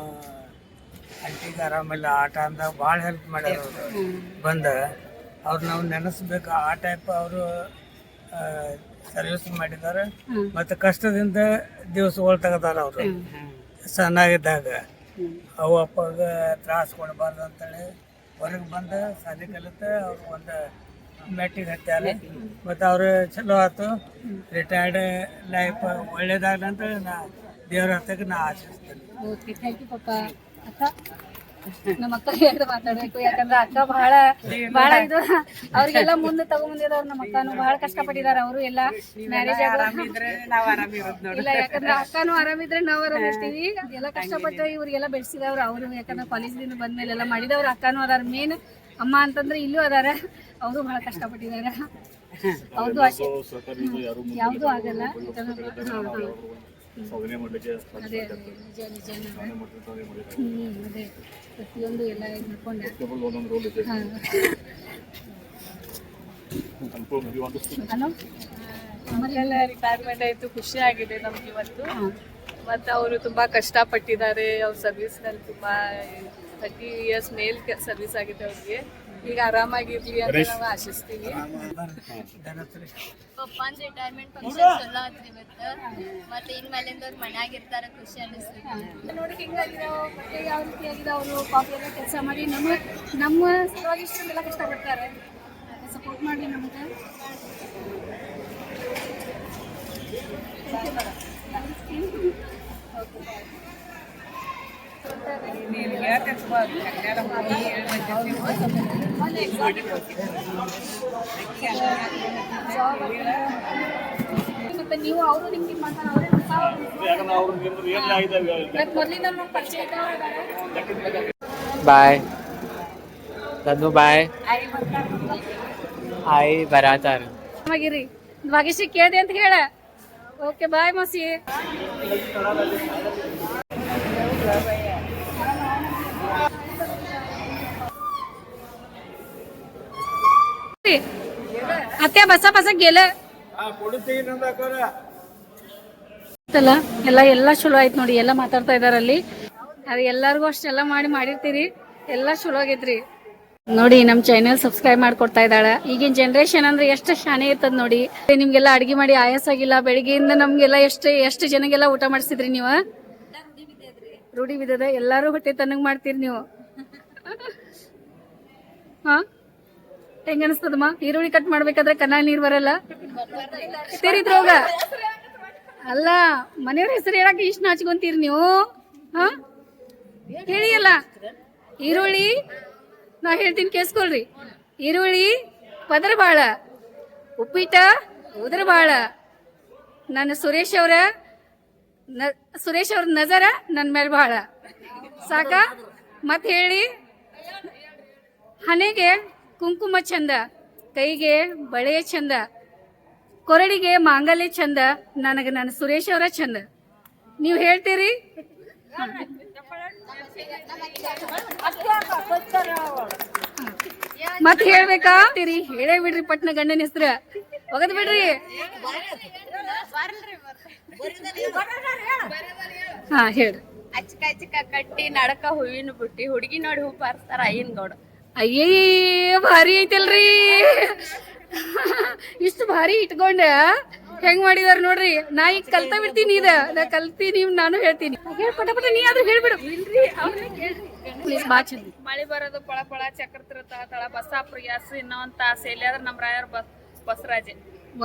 ಅಂಟಿಗೆ ಆರಾಮಿಲ್ಲ ಆಟ ಅಂದಾಗ ಭಾಳ ಹೆಲ್ಪ್ ಮಾಡ್ಯಾರ ಅವರು. ಬಂದ ಅವ್ರು ನಾವು ನೆನೆಸ್ಬೇಕು. ಆ ಟೈಪ್ ಅವರು ಸರ್ವಿಸ್ ಮಾಡಿದ್ದಾರೆ ಮತ್ತು ಕಷ್ಟದಿಂದ ದಿವಸಗಳು ತೆಗದಾರ ಅವರು. ಸಣ್ಣಾಗಿದ್ದಾಗ ಅವು ಅಪ್ಪಾಗ ತ್ರಾಸ ಕೊಡಬಾರ್ದು ಅಂತೇಳಿ ಹೊರಗೆ ಬಂದು ಶಾಲೆ ಕಲಿತು ಅವ್ರು ಒಂದು ಮೆಟ್ಟಿಗೆ ಹತ್ಯಾರ. ಮತ್ತು ಅವರು ಚಲೋ ಆಯ್ತು. ರಿಟೈರ್ಡ್ ಲೈಫ್ ಒಳ್ಳೇದಾಗಲಿ ಅಂತ ನಾ ದೇವ್ರ ಹತ್ತಕ್ಕೆ ನಾ ಆಶಿಸ್ತೇನೆ. ಓಕೆ ಥ್ಯಾಂಕ್ ಯು ಪಪ್ಪ. ಅಕ್ಕ ನಮ್ಮ ಅಕ್ಕ ಹೇಳ್ದ ಮಾತಾಡ್ಬೇಕು, ಯಾಕಂದ್ರೆ ಅಕ್ಕ ಬಹಳ ಇದು ಅವ್ರಿಗೆಲ್ಲ ಮುಂದೆ ತಗೊಂಬಂದಿದವ್ರು. ನಮ್ಮ ಅಕ್ಕನು ಬಹಳ ಕಷ್ಟಪಟ್ಟಿದಾರ. ಅವರು ಎಲ್ಲ ಮ್ಯಾರೇಜ್ ಇಲ್ಲ, ಯಾಕಂದ್ರೆ ಅಕ್ಕನು ಆರಾಮಿದ್ರೆ ನಾವು ಆರಾಮಿರ್ತೀವಿ. ಎಲ್ಲ ಕಷ್ಟಪಟ್ಟು ಇವ್ರಿಗೆಲ್ಲ ಬೆಳೆಸಿದವ್ರು ಅವರು. ಯಾಕಂದ್ರೆ ಕಾಲೇಜಿಂದ ಬಂದ್ಮೇಲೆ ಎಲ್ಲ ಮಾಡಿದವ್ರು ಅಕ್ಕನೂ ಅದಾರ. ಮೇನ್ ಅಮ್ಮ ಅಂತಂದ್ರೆ ಇಲ್ಲೂ ಅದಾರ. ಅವರು ಬಹಳ ಕಷ್ಟಪಟ್ಟಿದಾರ. ಅವ್ರದ್ದು ಯಾವ್ದು ಆಗಲ್ಲ. ಅದೇ ನಿಜ ಅದೇ ಪ್ರತಿಯೊಂದು ಎಲ್ಲ ಮಾಡ್ಕೊಂಡೆ. ಹಲೋ ಮಕ್ಕಳೆಲ್ಲ ರಿಟೈರ್ಮೆಂಟ್ ಆಯಿತು, ಖುಷಿ ಆಗಿದೆ ನಮ್ಗೆ ಇವತ್ತು. ಮತ್ತು ಅವರು ತುಂಬ ಕಷ್ಟಪಟ್ಟಿದ್ದಾರೆ. ಅವ್ರ ಸರ್ವಿಸ್ನಲ್ಲಿ ತುಂಬ 30 years ಮೇಲ್ ಸರ್ವಿಸ್ ಆಗಿದೆ ಅವ್ರಿಗೆ. ಈಗ ಆರಾಮಾಗಿರ್ಲಿ ಅಂತ ನಾವು ಆಶಿಸ್ತೀವಿ. ಪಪ್ಪನ ರಿಟೈರ್ಮೆಂಟ್ ಫಂಕ್ಷನ್ ಚಲೋ ಆತ್ರಿ ಇವತ್ತು. ಮತ್ತೆ ಇನ್ಮೇಲಿಂದ ಅವ್ರು ಮನ್ಯಾಗಿರ್ತಾರ, ಖುಷಿ ಅನಿಸ್ತೈತಿ. ನೋಡಿ ಹೆಂಗಾಗಿದಾವ ಮತ್ತೆ ಯಾವ ರೀತಿ ಆಗಿದಾವ. ಅವರು ಪಾಪ ಎಲ್ಲ ಕೆಲಸ ಮಾಡಿ ನಮ್ಮ ಸಲುವಾಗಿ ಇಷ್ಟೊಂದೆಲ್ಲ ಕಷ್ಟಪಡ್ತಾರೆ. ಸಪೋರ್ಟ್ ಮಾಡಿ ನಮಗೆ. ಮತ್ತೆ ನೀವು ಅವರು ನಿಮ್ಗೆ ಮಾತಾಡೋರೆ ಮೊದಲಿಂದ ಪರಿಚಯ ಇದ್ದವ್ರು. ಬಾಯ್ ತದ್ದು ಬಾಯ್ ಆಯ್ ಬರಾತಾರ. ಆಗಿರಿ ಭಾಗ್ಯಶ್ರೀ ಕೇಳಿದೆ ಅಂತ ಹೇಳ. ಓಕೆ ಬಾಯ್ ಮಸಿ. ಅತ್ತೆ ಬಸ ಗೆಲ ಎಲ್ಲ ಚಲೋ ಆಯ್ತು ನೋಡಿ. ಎಲ್ಲ ಮಾತಾಡ್ತಾ ಇದಾರ ಅಲ್ಲಿ. ಅದು ಎಲ್ಲಾರ್ಗು ಅಷ್ಟೆಲ್ಲ ಮಾಡಿರ್ತೀರಿ. ಎಲ್ಲ ಚಲೋ ಆಗೈತ್ರಿ ನೋಡಿ. ನಮ್ ಚಾನೆಲ್ ಸಬ್ಸ್ಕ್ರೈಬ್ ಮಾಡ್ಕೊಡ್ತಾ ಇದ್ದಾಳ. ಈಗಿನ ಜನರೇಷನ್ ಅಂದ್ರೆ ಎಷ್ಟು ಶಾನೆ ಇರ್ತದ ನೋಡಿ. ನಿಮ್ಗೆಲ್ಲ ಅಡಿಗೆ ಮಾಡಿ ಆಯಾಸ ಆಗಿಲ್ಲ. ಬೆಳಿಗ್ಗೆಯಿಂದ ನಮ್ಗೆಲ್ಲ ಎಷ್ಟು ಜನಗೆಲ್ಲ ಊಟ ಮಾಡಿಸಿದ್ರಿ ನೀವು. ರೂಢಿ ಬಿದ್ದದ. ಎಲ್ಲಾರು ಹೊಟ್ಟೆ ತನ್ನಂಗ್ ಮಾಡ್ತೀರಿ ನೀವು. ಹಾ ಹೆಂಗ ಅನಿಸ್ತದಮ್ಮ? ಈರುಳ್ಳಿ ಕಟ್ ಮಾಡ್ಬೇಕಾದ್ರೆ ಕಣ್ಣಾಗ ನೀರ್ ಬರಲ್ಲ? ಸೇರಿದ್ರೋಗ ಅಲ್ಲ, ಮನೆಯವ್ರ ಹೆಸರು ಹೇಳಕ್ ಇಷ್ಟ ನಾಚ್ಕೊಂತೀರಿ ನೀವು. ಹಾ ಹೇಳಿ ಅಲ್ಲ. ಈರುಳ್ಳಿ ನಾ ಹೇಳ್ತೀನಿ ಕೇಳಿಸ್ಕೊಳ್ರಿ. ಈರುಳ್ಳಿ ಪದರ ಬಾಳ, ಉಪ್ಪಿಟ್ಟ ಉದ್ರ ಬಾಳ. ನನ್ನ ಸುರೇಶ್ ಅವ್ರ ನಜರ ನನ್ನ ಮೇಲೆ ಬಾಳ ಸಾಕ. ಮತ್ ಹೇಳಿ, ಹಣೆಗೆ ಕುಂಕುಮ ಚಂದ, ಕೈಗೆ ಬಳೆ ಚಂದ, ಕೊರಳಿಗೆ ಮಾಂಗಲ್ಯ ಚಂದ. ನನಗೆ ನನ್ನ ಸುರೇಶ್ ಅವರ ಚಂದ. ನೀವು ಹೇಳ್ತೀರಿ? ಮತ್ ಹೇಳ್ಬೇಕಾ? ಹೇಳೇ ಬಿಡ್ರಿ ಪಟ್ನ ಗಂಡನ ಹೆಸ್ರ. ಹೋಗದ್ ಬಿಡ್ರಿ. ಹಾ ಹೇಳ್ರಿ. ಅಚ್ಚಕ ಕಟ್ಟಿ ನಡಕ ಹೂವಿನ ಬುಟ್ಟಿ, ಹುಡುಗಿ ನೋಡಿ ಹೂ ಪಾರಿಸ್ತಾರ ಅಯ್ಯನ್ ಗೌಡ. ಅಯ್ಯೇ ಭಾರಿ ಐತಲ್ರಿ. ಇಷ್ಟು ಭಾರಿ ಇಟ್ಕೊಂಡ ಹೆಂಗ್ ಮಾಡಿದಾರ ನೋಡ್ರಿ. ನಾ ಈಗ ಕಲ್ತಾ ಬಿಡ್ತೀನಿ. ನಾ ಕಲ್ತೀನಿ, ನಾನು ಹೇಳ್ತೀನಿ. ಪಟ ನೀ ಆದ್ರೂ ಹೇಳ್ಬಿಡು. ಪ್ಲೀಸ್ ಬಾ ಚಂದ. ಮಳಿ ಬರೋದು ಪಳ ಪಳ ಚಕ್ರ ತಳ ಬಸ್ಸಾಪುರ ಗ್ಯಾಸ್ ಇನ್ನೊಂದ್ ತಾಸ ಎಲ್ಲಿ ಆದ್ರೆ ನಮ್ಮ ರಾಯರ್ ಬಸರಾಜೆ.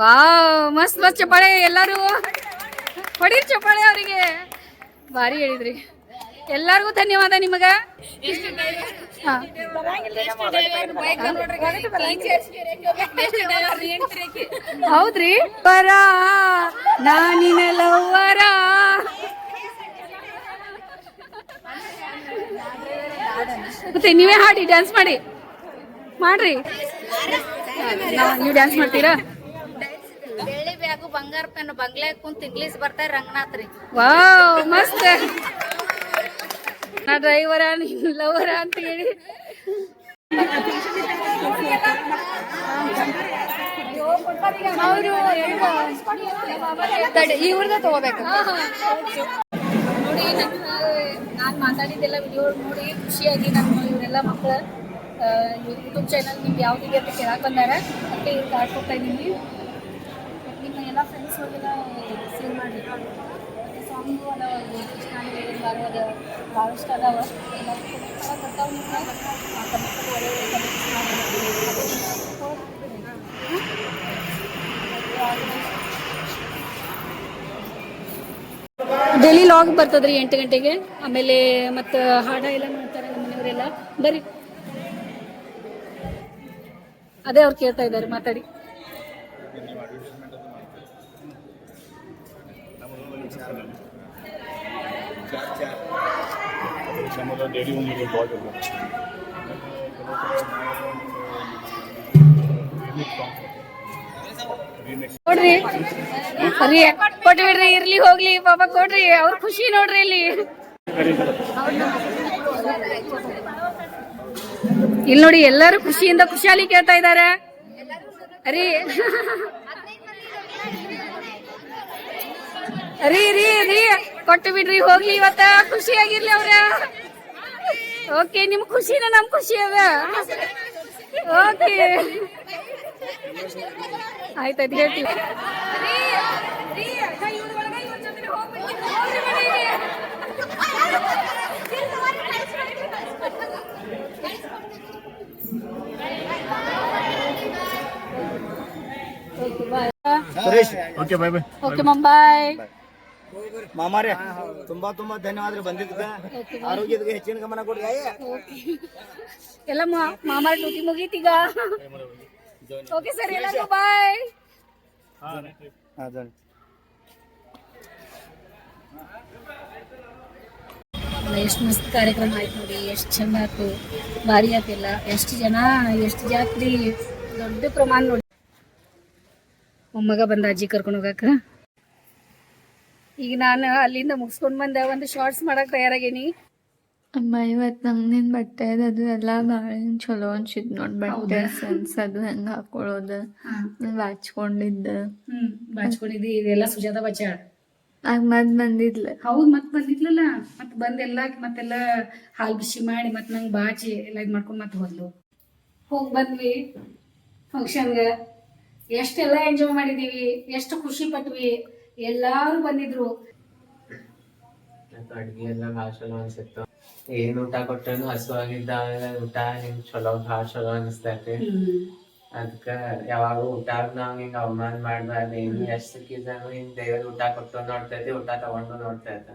ವಾವ್, ಮಸ್ತ್ ಚಪ್ಪಾಳೆ. ಎಲ್ಲಾರು ಹೊಡೀರ್ ಚಪ್ಪಾಳೆ ಅವರಿಗೆ. ಭಾರಿ ಹೇಳಿದ್ರಿ. ಎಲ್ಲಾರ್ಗು ಧನ್ಯವಾದ ನಿಮಗ. ಹೌದ್ರಿ. ಪರ ನಾನಿನ ಲವ್ವರ. ಮತ್ತೆ ನೀವೇ ಹಾಡಿ, ಡ್ಯಾನ್ಸ್ ಮಾಡ್ರಿ. ನೀವು ಡ್ಯಾನ್ಸ್ ಮಾಡ್ತೀರಾ? ಬೆಳ್ಳಿ ಬ್ಯಾಗು ಬಂಗಾರ ಪೆನ್ ಬಂಗ್ಲೆ ಕುಂತ ಇಂಗ್ಲೀಷ್ ಬರ್ತಾರ ರಂಗನಾಥ್ ರೀ. ವಾವ್ ಮಸ್ತ್. ನಾ ಡ್ರೈವರ ಲವರ ಅಂತ ಹೇಳಿ ಇವ್ರದ ತಗೋಬೇಕು ನೋಡಿ. ನಾನು ಮಾತಾಡಿದ್ದೆಲ್ಲ ವಿಡಿಯೋ ನೋಡಿ ಖುಷಿಯಾಗಿ ನಮ್ಮ ಇವರೆಲ್ಲ ಮಕ್ಕಳು ಯೂಟ್ಯೂಬ್ ಚಾನಲ್ ನಿಮ್ಗೆ ಯಾವ್ದಿದೆ ಅಂತ ಕೇಳಕ್ಕೆ ಬಂದಾರ. ಅದಕ್ಕೆ ಇವ್ರು ಕಾರ್ಡ್ ಕೊಡ್ತಾ ಇದ್ದೀನಿ. ನಿಮ್ಮ ಎಲ್ಲ ಫ್ರೆಂಡ್ಸ್ ಹೋಗೆಲ್ಲ ಸೇವ್ ಮಾಡಿ. ಸಾಂಗು ಅದಾವ, ಅದ ಭಾಳಷ್ಟು ಅದಾವ. ಎಲ್ಲ ಬರ್ತಾವ. ಡೈಲಿ ಲಾಗ್ ಬರ್ತದ್ರಿ 8 ಗಂಟೆಗೆ. ಆಮೇಲೆ ಮತ್ತು ಹಾಡ ಎಲ್ಲ ಮಾಡ್ತಾರೆ ನಮ್ಮ ಮನೆಯವರೆಲ್ಲ. ಬರ್ರಿ, ಅದೇ ಅವ್ರು ಕೇಳ್ತಾ ಇದ್ದಾರೆ, ಮಾತಾಡಿ. ಕೊಡ್ರಿ ಕೊಟ್ಟು ಬಿಡ್ರಿ. ಇರ್ಲಿ ಹೋಗ್ಲಿ ಪಾಪ, ಕೊಡ್ರಿ. ಅವ್ರ ಖುಷಿ ನೋಡ್ರಿ ಇಲ್ಲಿ. ಇಲ್ಲಿ ನೋಡಿ, ಎಲ್ಲರೂ ಖುಷಿಯಿಂದ ಖುಷಿಯಾಲಿ ಕೇಳ್ತಾ ಇದಾರೆ. ರೀ ರೀ ರೀ ರೀ ಕೊಟ್ಟು ಬಿಡ್ರಿ, ಹೋಗ್ಲಿ. ಇವತ್ತ ಖುಷಿಯಾಗಿರ್ಲಿ ಅವ್ರ. ಓಕೆ, ನಿಮ್ ಖುಷಿನ ನಮ್ ಖುಷಿ ಅದ. ಓಕೆ ಆಯ್ತಾಯ್ತು, ಹೇಳ್ತೀವಿ. ಓಕೆ, ಬಾಯ್ ಬಾಯ್. Okay bye. ಮಾಮಾರೇ ತುಂಬಾ ಧನ್ಯವಾದ ಬಂದಿದ್ದಕ್ಕೆ. ಆರೋಗ್ಯದ ಹೆಚ್ಚಿನ ಗಮನ ಕೊಡಿ. ಎಲ್ಲ ಮಾಮಾರ ಡ್ಯೂಟಿ ಮುಗೀತೀಗ. ಓಕೆ ಸರ್, ಎಲ್ಲರಿಗೂ ಬಾಯ್. ಎಷ್ಟು ಮಸ್ತ್ ಕಾರ್ಯಕ್ರಮ ಆಯ್ತು ನೋಡಿ. ಎಷ್ಟು ಚಂದ ಆಯ್ತು, ಭಾರಿ ಆಯ್ತಿಲ್ಲ. ಎಷ್ಟು ಜನ, ಎಷ್ಟು ಜಾತ್ರಿ, ದೊಡ್ಡ ಪ್ರಮಾಣ ನೋಡಿ. ಮೊಮ್ಮಗ ಬಂದ ಅಜ್ಜಿ ಕರ್ಕೊಂಡು ಹೋಗಕ್ಕ. ಈಗ ನಾನು ಅಲ್ಲಿಂದ ಮುಗಿಸ್ಕೊಂಡು ಬಂದ ಒಂದು ಶಾರ್ಟ್ಸ್ ಮಾಡಕ್ ತಯಾರಾಗೇನಿ. ಅಮ್ಮ ಇವತ್ತು ನಂಗಿನ ಬಟ್ಟೆ ಅದು ಎಲ್ಲ ಭಾಳ ಚಲೋ ಅನ್ಸಿತ್ತು ನೋಡಿ. ಬಟ್ಟೆ ಸೆನ್ಸ್ ಅದು ಹೆಂಗೆ ಹಾಕೊಳ್ಳೋದು ಬಾಚ್ಕೊಂಡಿದ್ದ ಬಾಚ್ಕೊಂಡಿದ್ದಿ ಇದೆಲ್ಲ ಸುಜಾತ ಬಚಾಳ ಆಗ ಮತ್ತೆ ಬಂದಿದ್ಲ. ಹೌದು ಮತ್ತೆ ಬಂದಿದ್ಲಲ್ಲ, ಮತ್ತೆ ಬಂದೆಲ್ಲ ಮತ್ತೆಲ್ಲ ಹಾಲು ಬಿಸಿ ಮಾಡಿ ಮತ್ತೆ ನಂಗೆ ಬಾಚಿ ಎಲ್ಲ ಇದು ಮಾಡ್ಕೊಂಡು ಮತ್ತೆ ಹೋದ್ಲು. ಹೋಗಿ ಬಂದ್ವಿ ಫಂಕ್ಷನ್ಗೆ, ಎಷ್ಟೆಲ್ಲ ಎಂಜಾಯ್ ಮಾಡಿದೀವಿ, ಎಷ್ಟು ಖುಷಿ ಪಟ್ವಿ, ಎಲ್ಲಾರು ಬಂದಿದ್ರು. ಅಡ್ಗೆ ಎಲ್ಲ ಭಾಳ ಚಲೋ ಅನ್ಸಿತ್ತು. ಏನ್ ಊಟ ಕೊಟ್ಟನು ಹಸುವಾಗಿದ್ದಾಗ ಊಟ ಹಿಂಗ್ ಚಲೋ ಭಾಳ ಚಲೋ ಅನಿಸ್ತೈತಿ. ಅದಕ್ಕ ಯಾವಾಗೂ ಊಟ ನಾವ್ ಹಿಂಗ ಅವಮಾನ ಮಾಡ್ಬಾರ್ದು. ಏನು ಎಷ್ಟ್ ಸಿಕ್ಕಿದ್ರು ಹಿಂಗ್ ದೇವ್ರ ಊಟ ಕೊಟ್ಟು ನೋಡ್ತೈತಿ, ಊಟ ತಗೊಂಡು ನೋಡ್ತೈತಿ.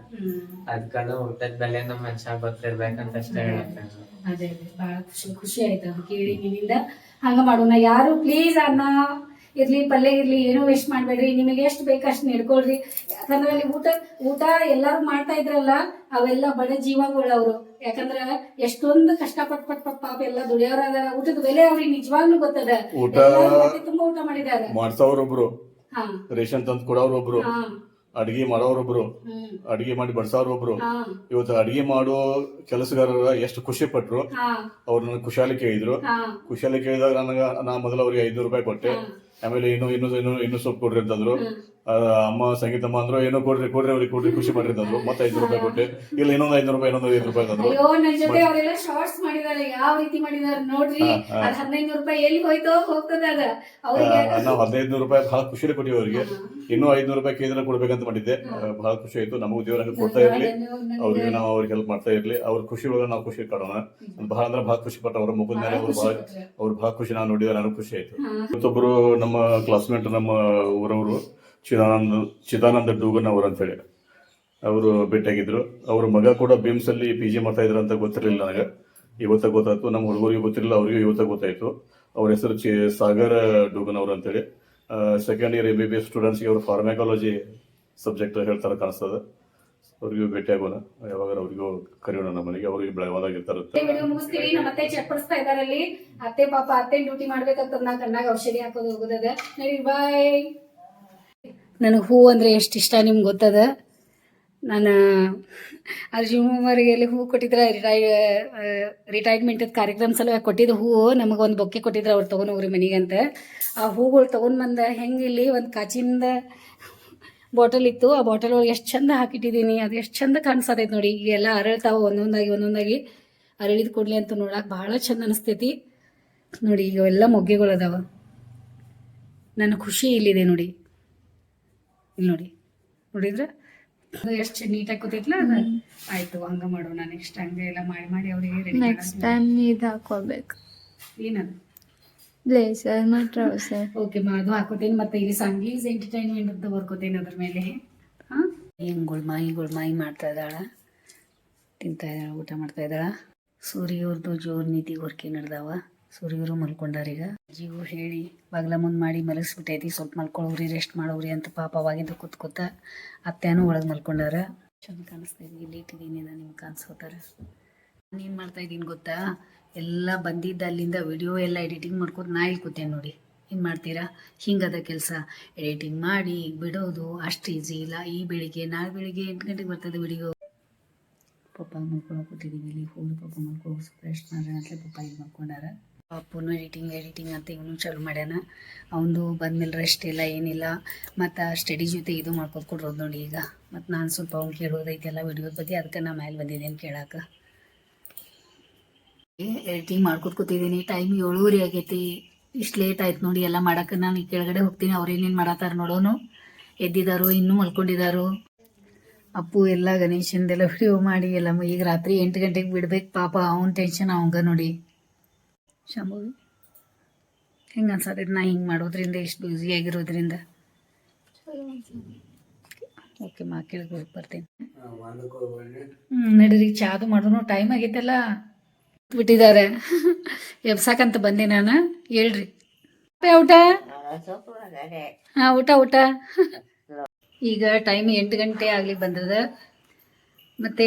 ಅದಕ್ಕನು ಊಟದ ಬೆಲೆ ನಮ್ ಮನುಷ್ಯ ಗೊತ್ತಿರ್ಬೇಕಂತ ಅಷ್ಟೇ ಹೇಳ್ತೇನೆ. ಅದೇ ಭಾಳ ಖುಷಿ ಆಯ್ತು ಅದು ಕೇಳಿ ನಿಮ್ಮಿಂದ. ಹಂಗ ಮಾಡೋಣ, ಯಾರು ಪ್ಲೀಸ್ ಅನ್ನ ಇರ್ಲಿ ಪಲ್ಯ ಇರ್ಲಿ ಏನೂ ವೇಸ್ಟ್ ಮಾಡ್ಬೇಡ್ರಿ. ನಿಮಗೆ ಎಷ್ಟು ಬೇಕಷ್ಟು ನೀಡ್ಕೊಳ್ರಿ. ಯಾಕಂದ್ರೆ ಅಲ್ಲಿ ಊಟ ಎಲ್ಲಾರು ಮಾಡ್ತಾ ಇದ್ರಲ್ಲ, ಅವೆಲ್ಲ ಬಡ ಜೀವಗಳು ಅವರು. ಯಾಕಂದ್ರ ಎಷ್ಟೊಂದು ಕಷ್ಟಪಟ್ಟು ಪಾಪ ಎಲ್ಲ ದುಡಿಯೋರ ಊಟದ ಬೆಲೆ ಅವ್ರಿಗೆ ನಿಜವಾಗ್ಲೂ ಗೊತ್ತದ. ತುಂಬಾ ಊಟ ಮಾಡಿದ್ದಾರೆ. ಮಾಡ್ಸೋರೊಬ್ರು, ರೇಷನ್ ತಂದು ಕೊಡೋರೊಬ್ರು, ಅಡಿಗೆ ಮಾಡೋರೊಬ್ರು, ಅಡಿಗೆ ಮಾಡಿ ಬಡ್ಸೋರೊಬ್ರು. ಇವತ್ತು ಅಡಿಗೆ ಮಾಡೋ ಕೆಲಸಗಾರರ ಎಷ್ಟು ಖುಷಿ ಪಟ್ರು. ಅವ್ರು ನನಗೆ ಕುಶಾಲಿ ಕೇಳಿದ್ರು. ಕುಶಾಲಿ ಕೇಳಿದಾಗ ನಾ ಮೊದಲು ಅವ್ರಿಗೆ 500 ರೂಪಾಯಿ ಕೊಟ್ಟೆ. ಆಮೇಲೆ ಇನ್ನು ಸ್ವಲ್ಪ ಕೊಡ್ರಿ ಅಂತಂದ್ರು. ಅಮ್ಮ ಸಂಗೀತಮ್ಮ ಅಂದ್ರು ಏನೋ ಕೊಡ್ರಿ ಅವ್ರಿಗೆ ಖುಷಿ ಮಾಡ್ರಿ ಅಂತಂದ್ರು. ಮತ್ತೆ 500 ರೂಪಾಯಿ ಕೊಟ್ಟೆ. ಇಲ್ಲ ಇನ್ನೊಂದು 500 ರೂಪಾಯಿ ಅಂತಂದ್ರು. ಅಯ್ಯೋ ನನ್ನ ಜೊತೆ ಅವರೆಲ್ಲ ಶಾರ್ಟ್ಸ್ ಮಾಡಿದಾರೆ, ಯಾವ ರೀತಿ ಮಾಡಿದಾರೆ ನೋಡ್ರಿ. ಅದ್ 1500 ರೂಪಾಯಿ ಎಲ್ಲಿ ಹೋಯ್ತೋ ಹೋಗ್ತದ ಅದ ಅವ್ರಿಗೆ. ನಾವು 1500 ರೂಪಾಯಿ ಬಹಳ ಖುಷಿ ಕೊಟ್ಟಿವಿ ಅವ್ರಿಗೆ. ಇನ್ನೂ 500 ರೂಪಾಯಿ ಕೇಂದ್ರ ಕೊಡ್ಬೇಕಂತ ಮಾಡಿದ್ದೆ. ಬಹಳ ಖುಷಿ ಆಯ್ತು. ನಮಗೂ ದೇವರ ಕೊಡ್ತಾ ಇರ್ಲಿ, ಅವ್ರಿಗೆ ನಾವು ಅವ್ರಿಗೆ ಹೆಲ್ಪ್ ಮಾಡ್ತಾ ಇರ್ಲಿ. ಅವ್ರ ಖುಷಿ ಒಳಗೆ ನಾವು ಖುಷಿ ಕಾಣೋಣ. ಬಹಳ ಅಂದ್ರೆ ಬಹಳ ಖುಷಿ ಪಟ್ಟ. ಅವ್ರ ಮುಖದ ಮೇಲೆ ಅವ್ರು ಬಹಳ ಖುಷಿ ನಾವು ನೋಡಿದ್ರೆ ನನಗೂ ಖುಷಿ ಆಯ್ತು. ಮತ್ತೊಬ್ರು ನಮ್ಮ ಕ್ಲಾಸ್ಮೇಟ್, ನಮ್ಮ ಊರವರು ಚಿದಾನಂದ ಡೂಗನ್ ಅವರು ಅಂತೇಳಿ ಅವರು ಭೇಟಿಯಾಗಿದ್ರು. ಅವ್ರ ಮಗ ಕೂಡ ಬಿಮ್ಸ್ ಅಲ್ಲಿ PG ಮಾಡ್ತಾ ಇದ್ರು ಅಂತ ಗೊತ್ತಿರಲಿಲ್ಲ ನನಗೆ. ಇವತ್ತ ಗೊತ್ತಾಯ್ತು. ನಮ್ಮ ಹುಡುಗರಿಗೆ ಗೊತ್ತಿರಲಿಲ್ಲ, ಅವ್ರಿಗೂ ಇವತ್ತ ಗೊತ್ತಾಯ್ತು. ಅವ್ರ ಹೆಸರು ಸಾಗರ್ ಡೂಗನ್ ಅವರು ಅಂತೇಳಿ. ಸೆಕೆಂಡ್ ಇಯರ್ MBBS ಸ್ಟೂಡೆಂಟ್ಸ್ಗೆ ಅವರು ಫಾರ್ಮಕಾಲಜಿ ಸಬ್ಜೆಕ್ಟ್ ಹೇಳ್ತಾರೆ ಕಾಣಿಸ್ತದೆ. ಅವ್ರಿಗೂ ಭೇಟಿ ಆಗೋಣ, ಯಾವಾಗ ಅವ್ರಿಗೂ ಕರೆಯೋಣ ನಮ್ಮ ಮನೆಗೆ. ಅವ್ರಿಗೆ ಬೆಳಗಾಗಿರ್ತಾರಂತೆ. ಮುಗಿಸ್ತೀವಿ. ನಮ್ಮ ಅತ್ತೆ ಚಪ್ಪಡಿಸ್ತಾ ಇದಾರಲ್ಲಿ. ಅತ್ತೆ ಪಾಪ ಅತ್ತೆ ಡ್ಯೂಟಿ ಮಾಡ್ಬೇಕಂತ ನಾ ಕಣ್ಣಾಗ ಔಷಧಿ ಹಾಕೋದು ಹೋಗೋದದ. ನಡಿ ಬಾಯ್. ನನಗೆ ಹೂ ಅಂದರೆ ಎಷ್ಟು ಇಷ್ಟ ನಿಮ್ಗೆ ಗೊತ್ತದ. ನಾನು ಅರ್ಜುನ್ವರಿಗೆ ಎಲ್ಲಿ ಹೂ ಕೊಟ್ಟಿದ್ರೆ ರಿಟೈರ್ಮೆಂಟ್ ಕಾರ್ಯಕ್ರಮ ಸಲುವಾಗಿ ಕೊಟ್ಟಿದ್ದು ಹೂವು ನಮಗೆ ಒಂದು ಬೊಕ್ಕೆ ಕೊಟ್ಟಿದ್ರು. ಅವ್ರು ತೊಗೊಂಡು ಹೋಗ್ರಿ ಮನೆಗಂತ. ಆ ಹೂಗಳು ತೊಗೊಂಡು ಬಂದ ಹೆಂಗೆ ಇಲ್ಲಿ ಒಂದು ಕಾಚಿಂದ ಬಾಟಲ್ ಇತ್ತು. ಆ ಬಾಟಲ್ ಒಳಗೆ ಎಷ್ಟು ಚಂದ ಹಾಕಿಟ್ಟಿದ್ದೀನಿ. ಅದು ಎಷ್ಟು ಚಂದ ಕಾಣಿಸತೈತೆ ನೋಡಿ. ಈಗ ಎಲ್ಲ ಅರಳ್ತಾವೆ ಒಂದೊಂದಾಗಿ ಅರಳಿದ ಕೊಡ್ಲಿ ಅಂತ ನೋಡಕ್ಕೆ ಭಾಳ ಚಂದ ಅನಿಸ್ತೈತಿ ನೋಡಿ. ಈಗ ಎಲ್ಲ ಮೊಗ್ಗೆಗಳು ಅದಾವ. ನನ್ನ ಖುಷಿ ಇಲ್ಲಿದೆ ನೋಡಿ. ಇಲ್ಲಿ ನೋಡಿದ್ರೆ ಅದು ಎಷ್ಟು ನೀಟಾಗಿ ಕೂತೈತ್ಲ. ಅದು ಆಯ್ತು, ಹಂಗ ಮಾಡೋಣ. ನೆಕ್ಸ್ಟ್ ಹಂಗೆ ಎಲ್ಲ ಮಾಡಿ ಅವರಿಗೆ ರೆಡಿ. ನೆಕ್ಸ್ಟ್ ಟೈಮ್ ಇದು ಹಾಕೋಬೇಕು. ಏನದು ಬ್ಲೇಸರ್ ಮತ್ತು ಟ್ರೌಸರ್. ಓಕೆ ಅದು ಹಾಕೋತೇನೆ. ಮತ್ತೆ ಇಲ್ಲಿ ಸಂಗೀಸ್ ಎಂಟರ್ಟೈನ್ಮೆಂಟ್ ಅಂತ ಬರ್ಕೋತೇನೆ ಅದ್ರ ಮೇಲೆ. ಹಾಂ, ಗುಳ್ಮಾಯಿ ಮಾಡ್ತಾ ಇದ್ದಾಳ, ತಿಂತಾ ಇದ್ದಾಳ, ಊಟ ಮಾಡ್ತಾ ಇದ್ದಾಳ. ಸೂರ್ಯವ್ರದ್ದು ಜೋರು ನೀತಿ ಹೊರ್ಕೆ ನಡೆದಾವ. ಸೂರ್ಯವರು ಮಲ್ಕೊಂಡಾರೀಗ. ಅಜ್ಜಿಗೂ ಹೇಳಿ ಬಾಗ್ಲ ಮುಂದೆ ಮಾಡಿ ಮಲಗಿಸ್ಬಿಟ್ಟೈತಿ. ಸ್ವಲ್ಪ ಮಲ್ಕೊಳ್ಳೋರಿ, ರೆಸ್ಟ್ ಮಾಡೋರಿ ಅಂತ ಪಾಪ ಅವಾಗಿಂದ ಕೂತ ಅತ್ತೆನೂ ಒಳಗೆ ಮಲ್ಕೊಂಡಾರ. ಚಂದ ಕಾಣಿಸ್ತಾ ಇದ್ದೀನಿ. ಇಲ್ಲಿ ಇಟ್ಟಿದ್ದೀನಿ, ನಾನು ನಿಮ್ಗೆ ಕಾಣಿಸ್ಕೋತಾರ. ನಾನು ಏನು ಮಾಡ್ತಾ ಇದ್ದೀನಿ ಗೊತ್ತಾ, ಎಲ್ಲ ಬಂದಿದ್ದ ಅಲ್ಲಿಂದ ವಿಡಿಯೋ ಎಲ್ಲ ಎಡಿಟಿಂಗ್ ಮಾಡ್ಕೊಂಡು ನಾ ಇಲ್ಲಿ ಕೂತೇನೆ ನೋಡಿ. ಏನು ಮಾಡ್ತೀರಾ, ಹಿಂಗದ ಕೆಲಸ. ಎಡಿಟಿಂಗ್ ಮಾಡಿ ಬಿಡೋದು ಅಷ್ಟು ಈಸಿ ಇಲ್ಲ. ನಾಳೆ ಬೆಳಿಗ್ಗೆ 8 ಗಂಟೆಗೆ ಬರ್ತದೆ ವಿಡಿಯೋ. ಪಪ್ಪ ಮಲ್ಕೊಂಡು ಕೂತಿದ್ದೀವಿ ಇಲ್ಲಿ. ಫೋನ್ ಪಪ್ಪ ಮಲ್ಕೊಂಡು ರೆಸ್ಟ್ ಮಾಡ್ರಿ ಅಂತಲೇ ಪಪ್ಪ ಇಲ್ಲಿ ಮಲ್ಕೊಂಡಾರ. ಪಪ್ಪನು ಎಡಿಟಿಂಗ್ ಅಂತ ಇವನು ಚಾಲು ಮಾಡ್ಯಾನ. ಅವನು ಬಂದಮೇಲೆ ರೆಸ್ಟ್ ಇಲ್ಲ, ಏನಿಲ್ಲ. ಮತ್ತು ಸ್ಟಡಿ ಜೊತೆ ಇದು ಮಾಡ್ಕೊಂಡು ಕೊಡ್ರೋದು ನೋಡಿ ಈಗ. ಮತ್ತು ನಾನು ಸ್ವಲ್ಪ ಅವ್ನು ಕೇಳೋದೈತೆಲ್ಲ ವಿಡಿಯೋದ ಬಗ್ಗೆ. ಅದಕ್ಕೆ ನಾ ಮೇಲೆ ಬಂದಿದ್ದೇನೆ ಕೇಳಕ್ಕೆ. ಎಡಿಟಿಂಗ್ ಮಾಡ್ಕೊತ ಕೂತಿದ್ದೀನಿ. ಟೈಮ್ 7:30 ಆಗೈತಿ. ಇಷ್ಟು ಲೇಟ್ ಆಯ್ತು ನೋಡಿ ಎಲ್ಲ ಮಾಡೋಕೆ. ನಾನು ಈ ಕೆಳಗಡೆ ಹೋಗ್ತೀನಿ. ಅವ್ರೇನೇನು ಮಾಡತ್ತಾರ ನೋಡೋನು. ಎದ್ದಿದ್ದಾರೋ ಇನ್ನೂ ಮಲ್ಕೊಂಡಿದ್ದಾರೋ. ಅಪ್ಪು ಎಲ್ಲ ಗಣೇಶಂದೆಲ್ಲ ವಿಡಿಯೋ ಮಾಡಿ ಎಲ್ಲ. ಈಗ ರಾತ್ರಿ 8 ಗಂಟೆಗೆ ಬಿಡ್ಬೇಕು ಪಾಪ. ಅವ್ನ ಟೆನ್ಷನ್ ಅವಂಗ ನೋಡಿ. ಶಂಭವಿ ಹೆಂಗೆ ಅನ್ಸತೈತೆ ನಾ ಹಿಂಗೆ ಮಾಡೋದ್ರಿಂದ, ಇಷ್ಟು ಬ್ಯುಸಿ ಆಗಿರೋದ್ರಿಂದ? ಓಕೆ ಕೆಳಗೆ ಹೋಗಿ ಬರ್ತೀನಿ. ನಡೀರಿ, ಚಾದು ಮಾಡೋನು ಟೈಮ್ ಆಗೈತಲ್ಲ. ಬಿಟ್ಟಿದ್ದಾರೆ ಎಬ್ಸಾಕಂತ ಬಂದೆ ನಾನು. ಹೇಳ್ರಿ ಊಟ. ಹಾಂ, ಊಟ ಈಗ ಟೈಮ್ 8 ಗಂಟೆ ಆಗ್ಲಿಕ್ಕೆ ಬಂದದ. ಮತ್ತು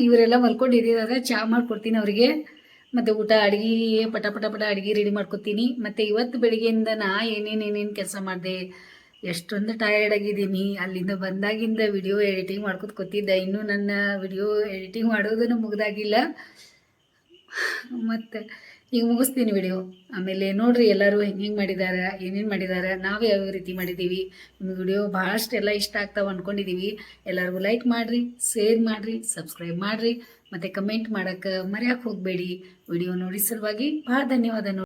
ಇವರೆಲ್ಲ ಮಲ್ಕೊಂಡಿದ್ದಾರೆ. ಚಹಾ ಮಾಡ್ಕೊಡ್ತೀನಿ ಅವರಿಗೆ. ಮತ್ತು ಊಟ ಅಡುಗೆ ಪಟ ಅಡುಗೆ ರೆಡಿ ಮಾಡ್ಕೊತೀನಿ. ಮತ್ತು ಇವತ್ತು ಬೆಳಿಗ್ಗೆಯಿಂದ ನಾ ಏನೇನು ಕೆಲಸ ಮಾಡಿದೆ ಎಷ್ಟೊಂದು ಟಯರ್ಡ್ ಆಗಿದ್ದೀನಿ. ಅಲ್ಲಿಂದ ಬಂದಾಗಿಂದ ವಿಡಿಯೋ ಎಡಿಟಿಂಗ್ ಮಾಡ್ಕೊತ ಕೂತಿದ್ದೆ. ಇನ್ನೂ ನನ್ನ ವಿಡಿಯೋ ಎಡಿಟಿಂಗ್ ಮಾಡೋದನ್ನು ಮುಗ್ದಾಗಿಲ್ಲ. ಮತ್ತು ಈಗ ಮುಗಿಸ್ತೀನಿ ವಿಡಿಯೋ. ಆಮೇಲೆ ನೋಡಿರಿ ಎಲ್ಲರೂ ಹೆಂಗೆ ಮಾಡಿದ್ದಾರೆ, ಏನೇನು ಮಾಡಿದ್ದಾರೆ, ನಾವು ಯಾವ ರೀತಿ ಮಾಡಿದ್ದೀವಿ. ನಿಮಗೆ ವಿಡಿಯೋ ಭಾಳಷ್ಟೆಲ್ಲ ಇಷ್ಟ ಆಗ್ತಾವೆ ಅಂದ್ಕೊಂಡಿದ್ದೀವಿ. ಎಲ್ಲರಿಗೂ ಲೈಕ್ ಮಾಡಿರಿ, ಶೇರ್ ಮಾಡಿರಿ, ಸಬ್ಸ್ಕ್ರೈಬ್ ಮಾಡಿರಿ ಮತ್ತು ಕಮೆಂಟ್ ಮಾಡೋಕ್ಕೆ ಮರೆಯೋಕ್ಕೆ ಹೋಗಬೇಡಿ. ವಿಡಿಯೋ ನೋಡಿ ಸಲುವಾಗಿ ಭಾಳ ಧನ್ಯವಾದ.